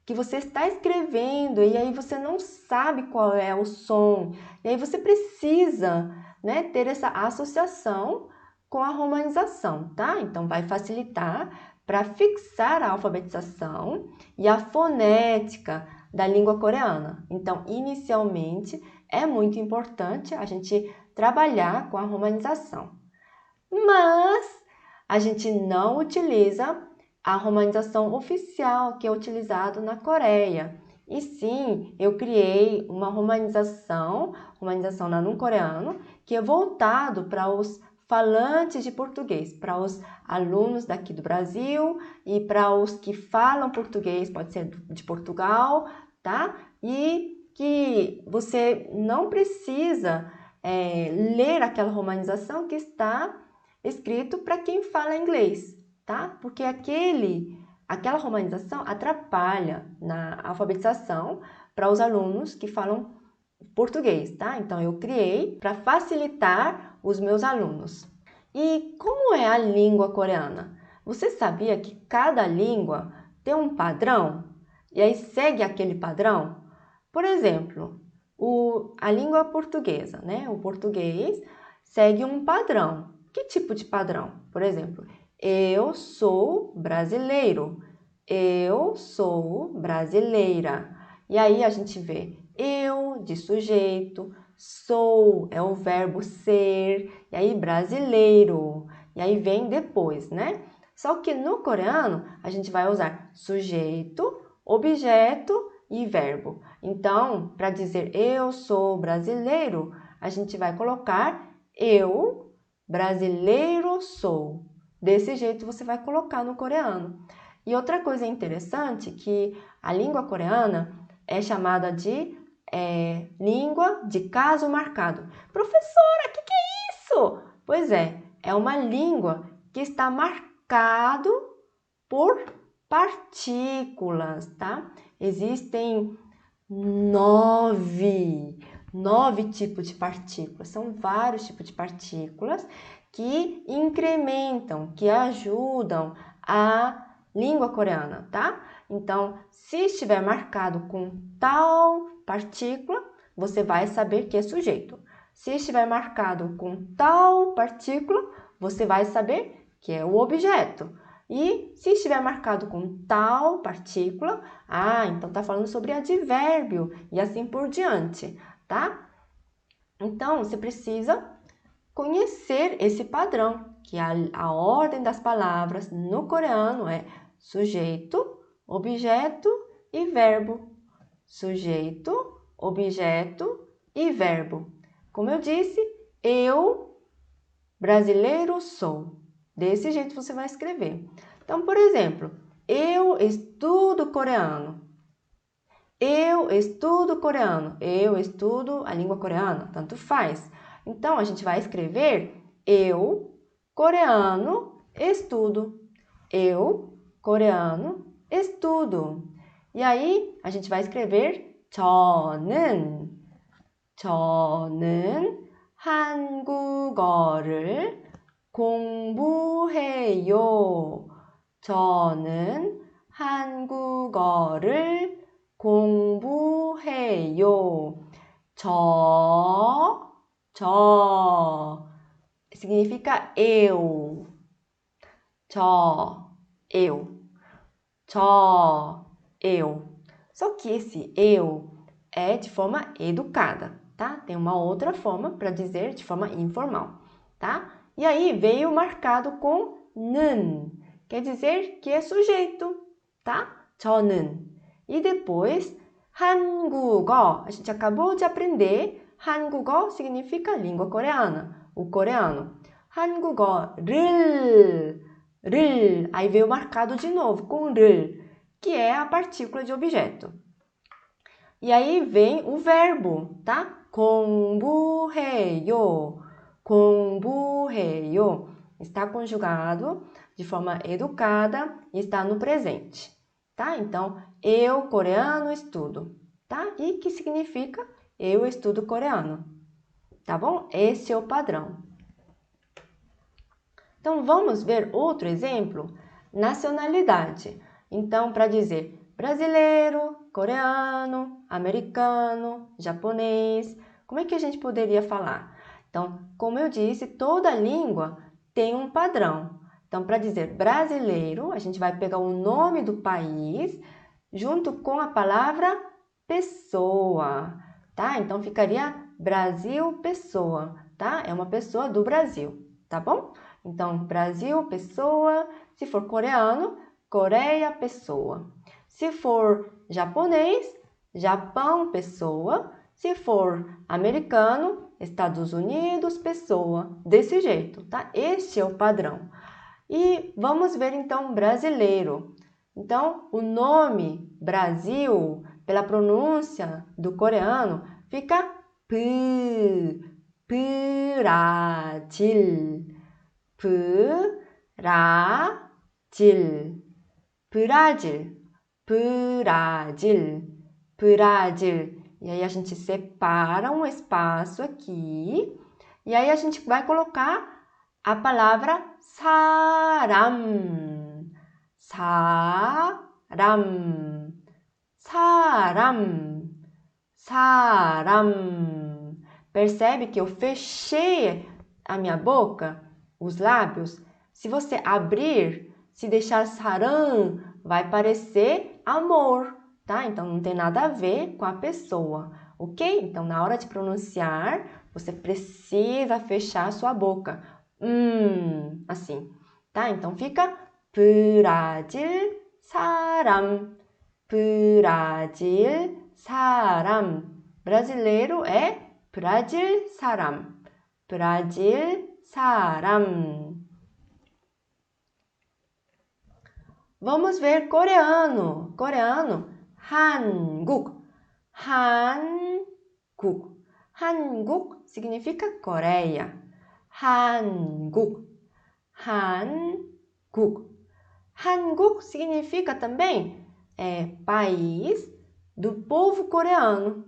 que você está escrevendo e aí você não sabe qual é o som. E aí você precisa, né, ter essa associação com a romanização, tá? Então vai facilitar para fixar a alfabetização e a fonética da língua coreana. Então, inicialmente, é muito importante a gente trabalhar com a romanização. Mas a gente não utiliza a romanização oficial que é utilizado na Coreia. E sim, eu criei uma romanização nanum coreano, que é voltado para os falantes de português, para os alunos daqui do Brasil e para os que falam português, pode ser de Portugal, tá? E que você não precisa ler aquela romanização que está escrito para quem fala inglês, tá? Porque aquela romanização atrapalha na alfabetização para os alunos que falam português, tá? Então eu criei para facilitar os meus alunos. E como é a língua coreana? Você sabia que cada língua tem um padrão? E aí segue aquele padrão? Por exemplo, a língua portuguesa, né? O português segue um padrão. Que tipo de padrão? Por exemplo, eu sou brasileiro, eu sou brasileira. E aí a gente vê eu de sujeito, sou é o verbo ser, e aí brasileiro, e aí vem depois, né? Só que no coreano a gente vai usar sujeito, objeto e verbo. Então, para dizer eu sou brasileiro, a gente vai colocar eu brasileiro sou. Desse jeito você vai colocar no coreano. E outra coisa interessante que a língua coreana é chamada de língua de caso marcado. Professora, o que é isso? Pois é uma língua que está marcado por partículas, tá? Existem 9 tipos de partículas. São vários tipos de partículas que incrementam, que ajudam a língua coreana, tá? Então, se estiver marcado com tal partícula, você vai saber que é sujeito. Se estiver marcado com tal partícula, você vai saber que é o objeto. E se estiver marcado com tal partícula, então tá falando sobre advérbio e assim por diante, tá? Então, você precisa conhecer esse padrão, que a ordem das palavras no coreano é sujeito, objeto e verbo. Sujeito, objeto e verbo. Como eu disse, eu, brasileiro, sou. Desse jeito você vai escrever. Então, por exemplo, eu estudo coreano. Eu estudo coreano. Eu estudo a língua coreana. Tanto faz. Então, a gente vai escrever eu, coreano, estudo. Eu, coreano, estudo. E aí, a gente vai escrever 저는 한국어를 공부해요. 저는 한국어를 공부해요. 저 significa eu. eu. Só que esse eu é de forma educada, tá? Tem uma outra forma para dizer de forma informal, tá? E aí veio marcado com 는, quer dizer que é sujeito, tá? 저는. E depois 한국어, a gente acabou de aprender, 한국어 significa língua coreana, o coreano. 한국어를, aí veio marcado de novo com 를, que é a partícula de objeto. E aí vem o verbo, tá? 공부해요, 공부해요. Está conjugado de forma educada e está no presente, tá? Então, eu, coreano, estudo, tá? E que significa eu estudo coreano, tá bom? Esse é o padrão. Então, vamos ver outro exemplo? Nacionalidade. Então, para dizer brasileiro, coreano, americano, japonês. Como é que a gente poderia falar? Então, como eu disse, toda língua tem um padrão. Então, para dizer brasileiro, a gente vai pegar o nome do país junto com a palavra pessoa, tá? Então, ficaria Brasil, pessoa, tá? É uma pessoa do Brasil, tá bom? Então, Brasil, pessoa. Se for coreano, Coreia, pessoa. Se for japonês, Japão, pessoa. Se for americano, Estados Unidos, pessoa. Desse jeito, tá? Este é o padrão. E vamos ver então brasileiro. Então, o nome Brasil, pela pronúncia do coreano, fica Brasil. Brasil. Brasil. Brasil. E aí a gente separa um espaço aqui. E aí a gente vai colocar a palavra 사람. 사람. 사람. 사람. Percebe que eu fechei a minha boca, os lábios? Se você abrir, se deixar saram, vai parecer amor, tá? Então não tem nada a ver com a pessoa, ok? Então na hora de pronunciar, você precisa fechar a sua boca. Assim, tá? Então fica Brasil 사람. Brasil 사람. Brasileiro é Brasil 사람. Brasil 사람. Vamos ver coreano. Coreano, 한국. 한국. 한국 significa Coreia. 한국. 한국. 한국 significa também país do povo coreano.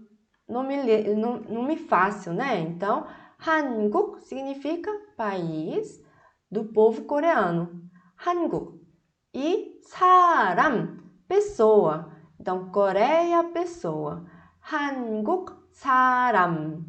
Nome fácil, né? Então, 한국 significa país do povo coreano. 한국. E 사람, pessoa. Então, Coreia, pessoa. 한국 사람.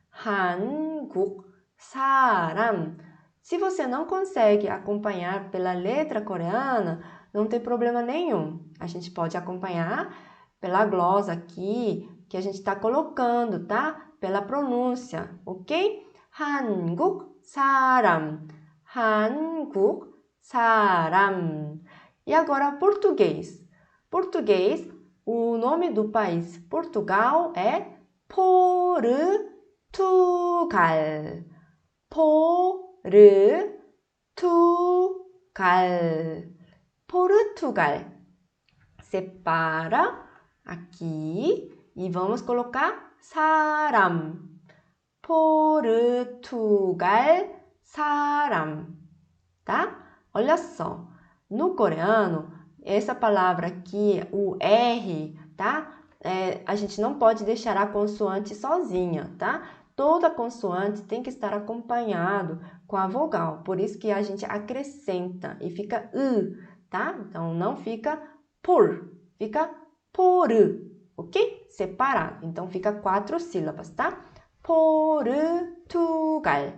한국 사람. Se você não consegue acompanhar pela letra coreana, não tem problema nenhum. A gente pode acompanhar pela glosa aqui, que a gente está colocando, tá? Pela pronúncia, ok? 한국 사람. 한국 사람. E agora português. Português, o nome do país Portugal é Portugal. Portugal. Portugal. Separa aqui e vamos colocar 사람. Portugal, 사람. Tá? Olha só. No coreano, essa palavra aqui, o R, tá? A gente não pode deixar a consoante sozinha, tá? Toda consoante tem que estar acompanhado com a vogal. Por isso que a gente acrescenta e fica tá? Então, não fica por, fica por, ok? Separado. Então, fica 4 sílabas, tá? Portugal.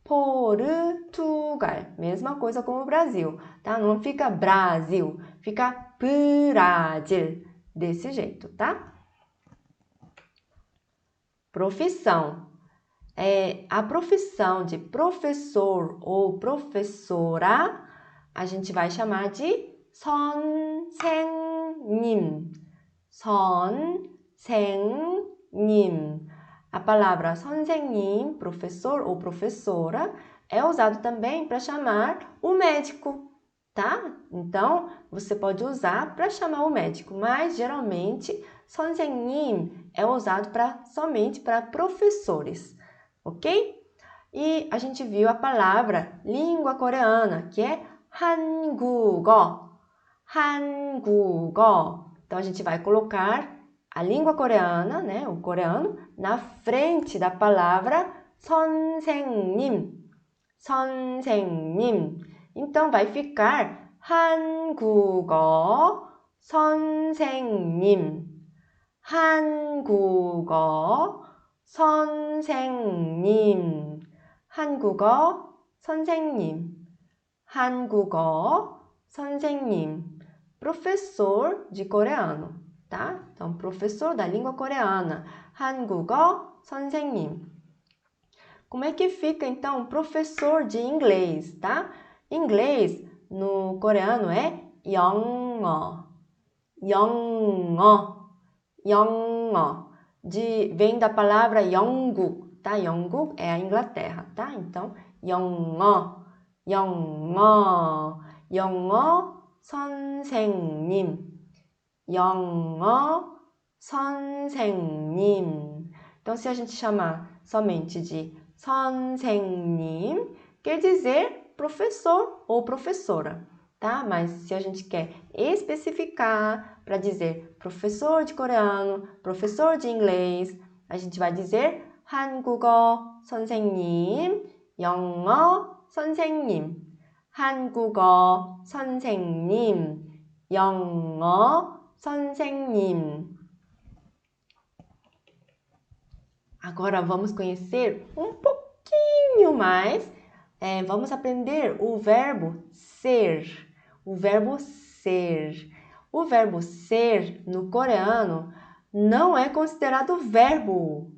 Portugal. Mesma coisa como o Brasil, tá? Não fica Brasil, fica Brasil. Desse jeito, tá? Profissão. A profissão de professor ou professora, a gente vai chamar de 선생님. 선생님. A palavra 선생님, professor ou professora, é usado também para chamar o médico, tá? Então, você pode usar para chamar o médico, mas geralmente 선생님 é usado somente para professores, ok? E a gente viu a palavra língua coreana, que é 한국어. 한국어. Então, a gente vai colocar a língua coreana, né, o coreano, na frente da palavra 선생님. 선생님. Então, vai ficar 한국어, 선생님. 한국어 선생님. 한국어 선생님. 한국어 선생님. Professor de coreano, tá? Então, professor da língua coreana. 한국어 선생님. Como é que fica, então, professor de inglês, tá? Inglês, no coreano, é 영어. 영어. 영어. Vem da palavra 영국, tá? 영국 é a Inglaterra, tá? Então, 영어. 영어. 영어 선생님. 영어 선생님. Então, se a gente chamar somente de 선생님, quer dizer professor ou professora, tá? Mas se a gente quer especificar para dizer professor de coreano, professor de inglês, a gente vai dizer 한국어 선생님, 영어 선생님. 한국어 선생님, 영어 선생님. Agora vamos conhecer um pouquinho mais. Vamos aprender o verbo ser. O verbo ser. O verbo ser no coreano não é considerado verbo.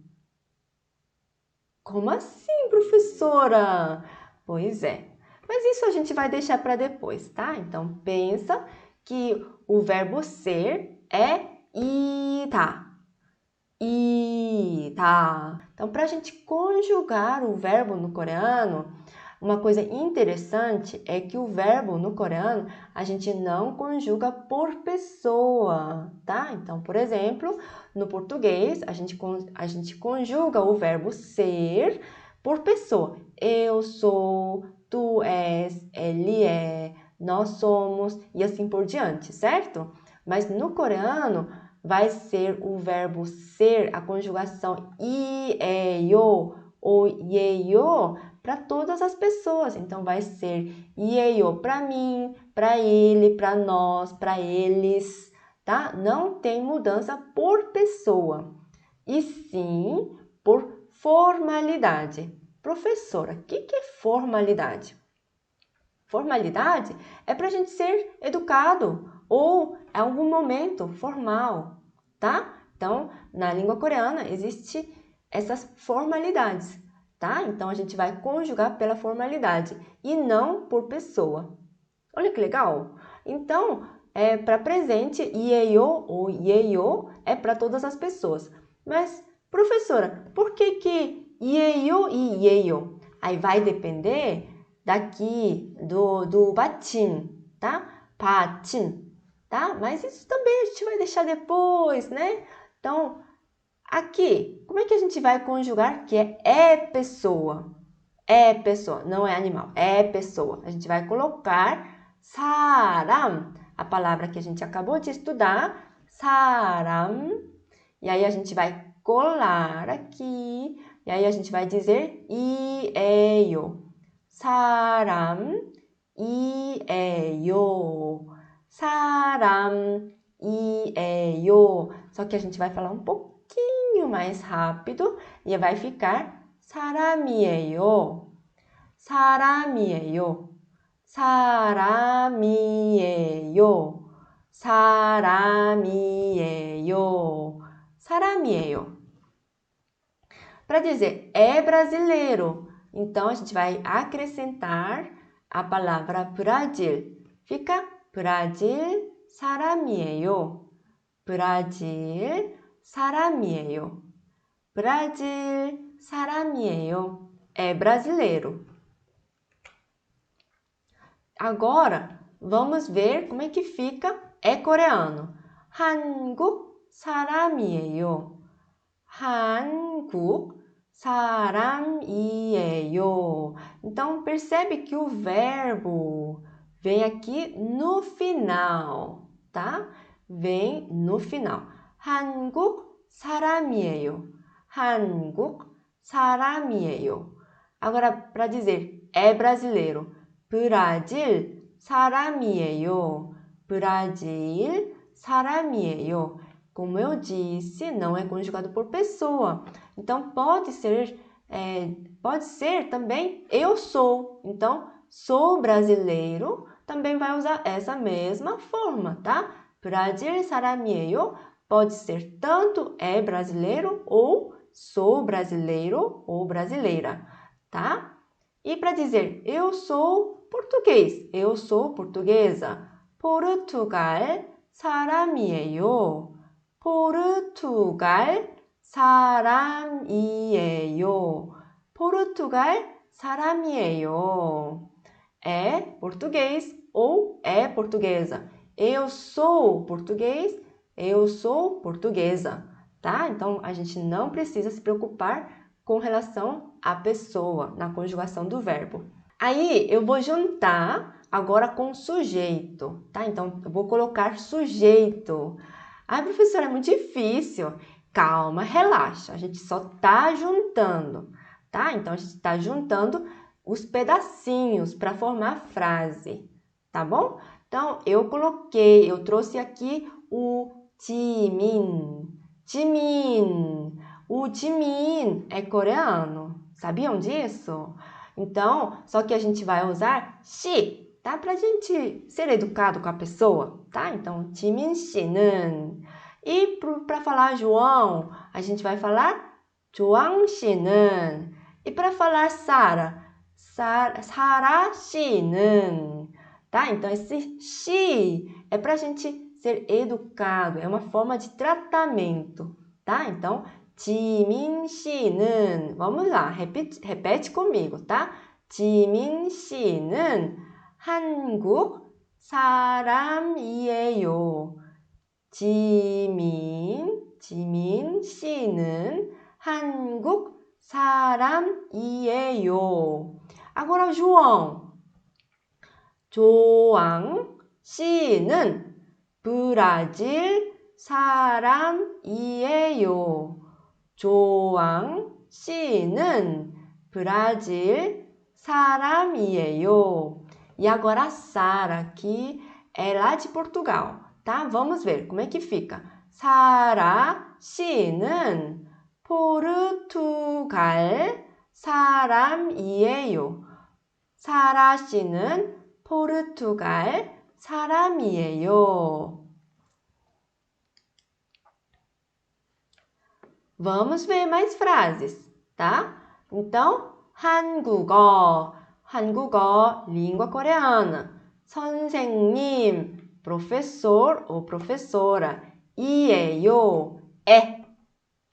Como assim, professora? Pois é. Mas isso a gente vai deixar para depois, tá? Então, pensa que o verbo ser é ita. Ita. Então, para a gente conjugar o verbo no coreano, uma coisa interessante é que o verbo no coreano a gente não conjuga por pessoa, tá? Então, por exemplo, no português a gente conjuga o verbo ser por pessoa. Eu sou, tu és, ele é, nós somos e assim por diante, certo? Mas no coreano vai ser o verbo ser, a conjugação ieyo ou yeyo para todas as pessoas. Então vai ser ieyo para mim, para ele, para nós, para eles, tá? Não tem mudança por pessoa, e sim por formalidade. Professora, o que é formalidade? Formalidade é para a gente ser educado ou em algum momento formal, tá? Então, na língua coreana existem essas formalidades, tá? Então, a gente vai conjugar pela formalidade e não por pessoa. Olha que legal! Então, para presente, ieyo ou yeyo é para todas as pessoas. Mas, professora, por que ieyo e yeyo? Aí vai depender daqui do batim, tá? Batim, tá? Mas isso também a gente vai deixar depois, né? Então, aqui, como é que a gente vai conjugar que é pessoa? É pessoa, não é animal, é pessoa. A gente vai colocar saram, a palavra que a gente acabou de estudar, saram. E aí a gente vai colar aqui, e aí a gente vai dizer ieyo. 사람 이에요. 사람 이에요. Só que a gente vai falar um pouquinho mais rápido e vai ficar 사람이에요. 사람이에요. 사람이에요. 사람이에요. 사람이에요. Para dizer é brasileiro, então, a gente vai acrescentar a palavra Brasil. Fica Brasil 사람이에요. Brasil 사람이에요. Brasil 사람이에요. É brasileiro. Agora, vamos ver como é que fica é coreano. 한국 사람이에요. 한국 사람이에요. Então, percebe que o verbo vem aqui no final, tá? Vem no final. 한국 사람이에요. 한국 사람이에요. Agora, para dizer é brasileiro. Brasil 사람이에요. Brasil 사람이에요. Como eu disse, não é conjugado por pessoa. Então, pode ser também eu sou. Então, sou brasileiro, também vai usar essa mesma forma, tá? 브라질 사람이에요. Pode ser tanto é brasileiro ou sou brasileiro ou brasileira, tá? E para dizer eu sou português, eu sou portuguesa. 포르투갈 사람이에요. 포르투갈 사람이에요. 포르투갈 사람이에요. É português ou é portuguesa. Eu sou português, eu sou portuguesa, tá? Então, a gente não precisa se preocupar com relação à pessoa, na conjugação do verbo. Aí, eu vou juntar agora com sujeito, tá? Então, eu vou colocar sujeito. Ai, professora, é muito difícil. Calma, relaxa. A gente só tá juntando, tá? Então, a gente tá juntando os pedacinhos para formar a frase, tá bom? Então, eu trouxe aqui o Jimin. Jimin. O Jimin é coreano. Sabiam disso? Então, só que a gente vai usar she, tá? Pra gente ser educado com a pessoa, tá? Então, Jimin 씨는. E para falar João, a gente vai falar 조ang 씨는. E para falar Sara, Sara 씨는. Tá? Então, esse she é para a gente ser educado, é uma forma de tratamento, tá? Então, 지민 씨는, vamos lá, repete comigo, tá? 지민 씨는 한국 사람이에요. 지민 씨는 한국 사람이에요. Agora, João. 조왕 씨는 브라질 사람이에요. 조왕 씨는 브라질 사람이에요. E agora a Sara, que é lá de Portugal, tá? Vamos ver como é que fica. Sara 씨는 포르투갈 사람이에요. Sara 씨는 포르투갈 사람이에요. Vamos ver mais frases, tá? Então, 한국어, língua coreana. 선생님, professor ou professora. 이에요, é.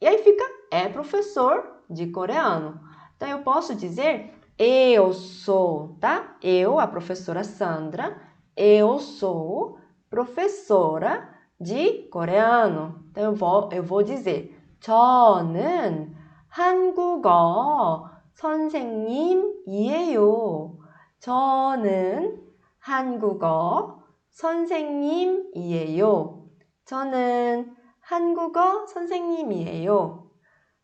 E aí fica é professor de coreano. Então, eu posso dizer eu sou, tá? Eu, a professora Sandra, eu sou professora de coreano. Então, eu vou dizer 저는 한국어 선생님이에요. 저는 한국어 선생님이에요. 저는 한국어 선생님이에요.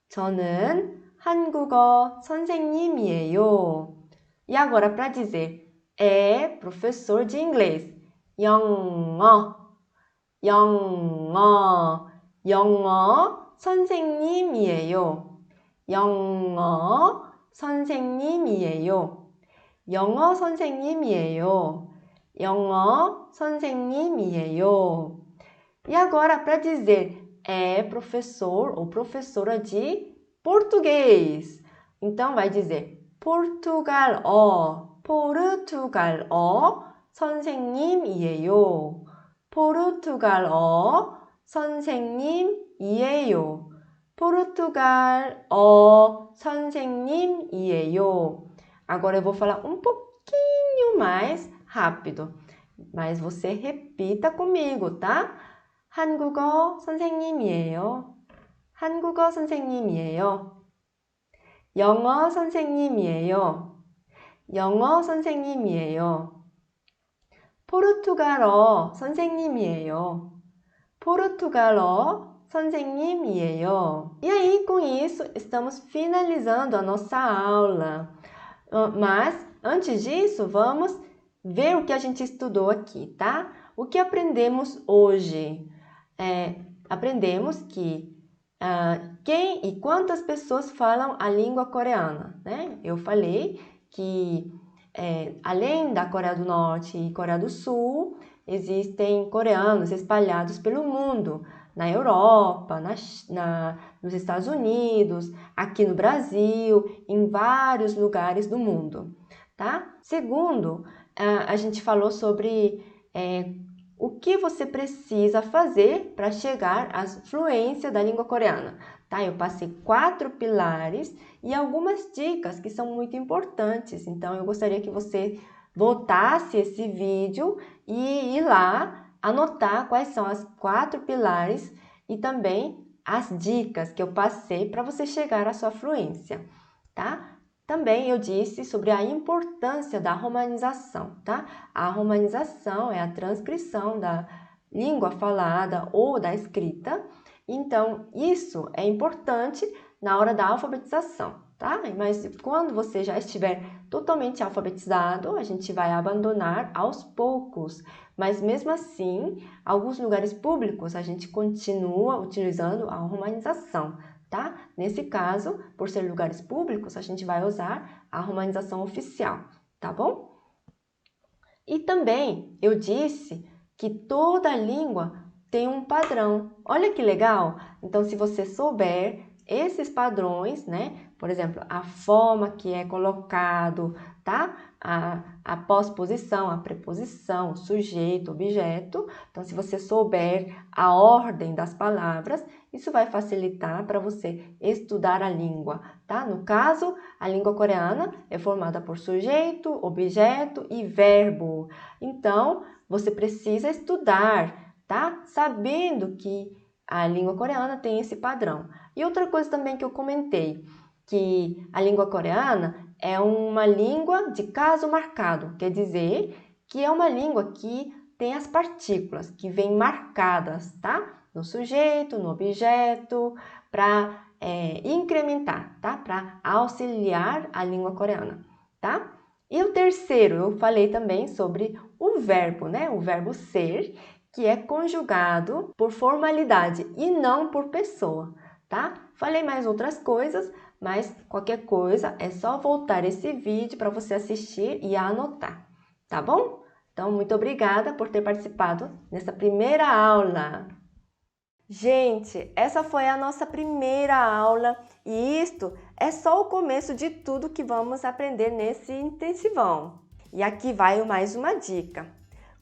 저는 한국어 선생님이에요. E agora para dizer é professor de inglês. 영어, 영어, 영어 선생님이에요. 영어 선생님이에요. 영어 선생님이에요. 영어 선생님이에요. E agora para dizer é professor ou professora de português. Então, vai dizer 포르투갈어, 포르투갈어 선생님이에요. 포르투갈어 선생님이에요. 포르투갈어 선생님이에요. Agora eu vou falar um pouquinho mais rápido, mas você repita comigo, tá? 한국어 선생님이에요. 한국어 선생님이에요. 영어 선생님이에요. 영어 선생님이에요. 포르투갈어 선생님이에요. 포르투갈어 선생님이에요. E aí, com isso, estamos finalizando a nossa aula. Mas, antes disso, vamos ver o que a gente estudou aqui, tá? O que aprendemos hoje? aprendemos que quem e quantas pessoas falam a língua coreana, né? Eu falei que além da Coreia do Norte e Coreia do Sul, existem coreanos espalhados pelo mundo, na Europa, nos Estados Unidos, aqui no Brasil, em vários lugares do mundo, tá? Segundo, a gente falou sobre o que você precisa fazer para chegar à fluência da língua coreana, tá? Eu passei 4 pilares e algumas dicas que são muito importantes, então eu gostaria que você voltasse esse vídeo e ir lá anotar quais são as 4 pilares e também as dicas que eu passei para você chegar à sua fluência, tá? Também eu disse sobre a importância da romanização, tá? A romanização é a transcrição da língua falada ou da escrita, então isso é importante na hora da alfabetização, tá? Mas quando você já estiver totalmente alfabetizado, a gente vai abandonar aos poucos. Mas mesmo assim, alguns lugares públicos a gente continua utilizando a romanização, tá? Nesse caso, por ser lugares públicos, a gente vai usar a romanização oficial, tá bom? E também eu disse que toda língua tem um padrão. Olha que legal! Então, se você souber esses padrões, né? Por exemplo, a forma que é colocado, tá? A pós-posição, a preposição, o sujeito, objeto. Então, se você souber a ordem das palavras, isso vai facilitar para você estudar a língua, tá? No caso, a língua coreana é formada por sujeito, objeto e verbo. Então, você precisa estudar, tá? Sabendo que a língua coreana tem esse padrão. E outra coisa também que eu comentei, que a língua coreana é uma língua de caso marcado, quer dizer que é uma língua que tem as partículas que vêm marcadas, tá? No sujeito, no objeto, para incrementar, tá? Para auxiliar a língua coreana, tá? E o terceiro, eu falei também sobre o verbo, né? O verbo ser, que é conjugado por formalidade e não por pessoa, tá? Falei mais outras coisas, mas qualquer coisa é só voltar esse vídeo para você assistir e anotar, tá bom? Então, muito obrigada por ter participado nessa primeira aula. Gente, essa foi a nossa primeira aula e isto é só o começo de tudo que vamos aprender nesse intensivão. E aqui vai mais uma dica.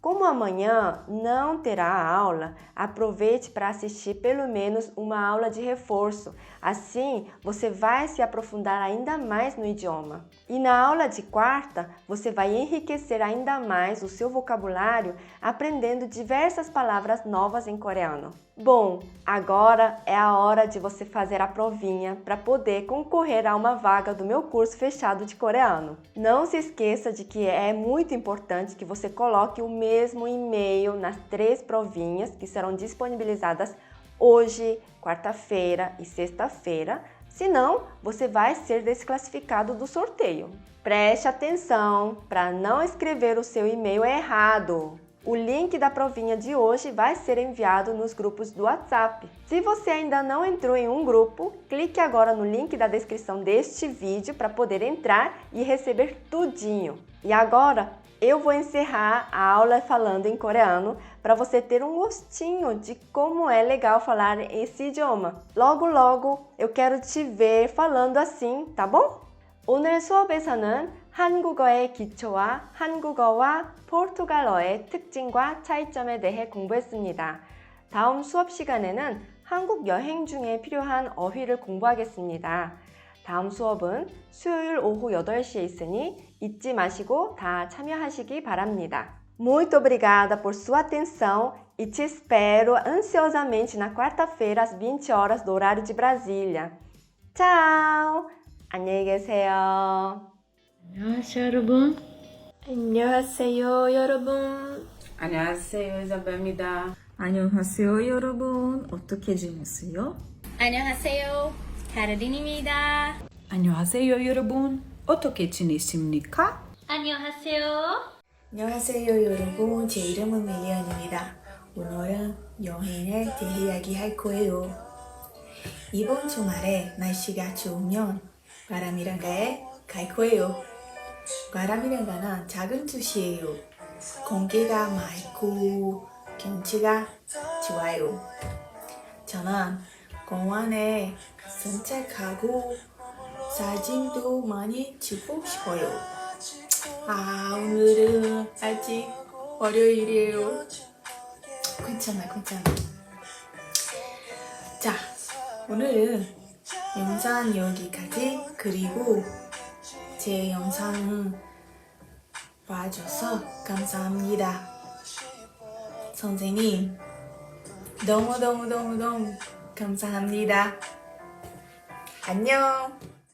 Como amanhã não terá aula, aproveite para assistir pelo menos uma aula de reforço. Assim, você vai se aprofundar ainda mais no idioma. E na aula de quarta, você vai enriquecer ainda mais o seu vocabulário aprendendo diversas palavras novas em coreano. Bom, agora é a hora de você fazer a provinha para poder concorrer a uma vaga do meu curso fechado de coreano. Não se esqueça de que é muito importante que você coloque o mesmo e-mail nas 3 provinhas que serão disponibilizadas hoje, quarta-feira e sexta-feira, senão você vai ser desclassificado do sorteio. Preste atenção para não escrever o seu e-mail errado. O link da provinha de hoje vai ser enviado nos grupos do WhatsApp. Se você ainda não entrou em um grupo, clique agora no link da descrição deste vídeo para poder entrar e receber tudinho. E agora eu vou encerrar a aula falando em coreano para você ter um gostinho de como é legal falar esse idioma. Logo, logo eu quero te ver falando assim, tá bom? 오늘 수업에서는 한국어의 기초와 한국어와 포르투갈어의 특징과 차이점에 대해 공부했습니다. 다음 수업 시간에는 한국 여행 중에 필요한 어휘를 공부하겠습니다. 다음 수업은 수요일 오후 8시에 있으니 잊지 마시고 다 참여하시기 바랍니다. Muito obrigada por sua atenção e te espero ansiosamente na quarta-feira às 20 horas do horário de Brasília. Tchau! 안녕히 계세요. 안녕하세요, 여러분. 안녕하세요, 여러분. 안녕하세요, 이사벨입니다. 안녕하세요, 여러분. 어떻게 지냈어요? 안녕하세요, 카르딘입니다. 안녕하세요, 여러분. 어떻게 지내십니까? 안녕하세요. 안녕하세요, 여러분. 제 이름은 밀리언입니다. 오늘은 여행에 대해 이야기할 거예요. 이번 주말에 날씨가 좋으면 바람이랑가에 갈 거예요. 바람이랑가는 작은 도시예요. 공기가 맑고 경치가 좋아요. 저는 공원에 산책하고 사진도 많이 찍고 싶어요. 오늘은 아직 월요일이에요. 괜찮아. 자, 오늘은 영상 여기까지. 그리고 제 영상을 봐줘서 감사합니다. 선생님, 너무 감사합니다. 안녕.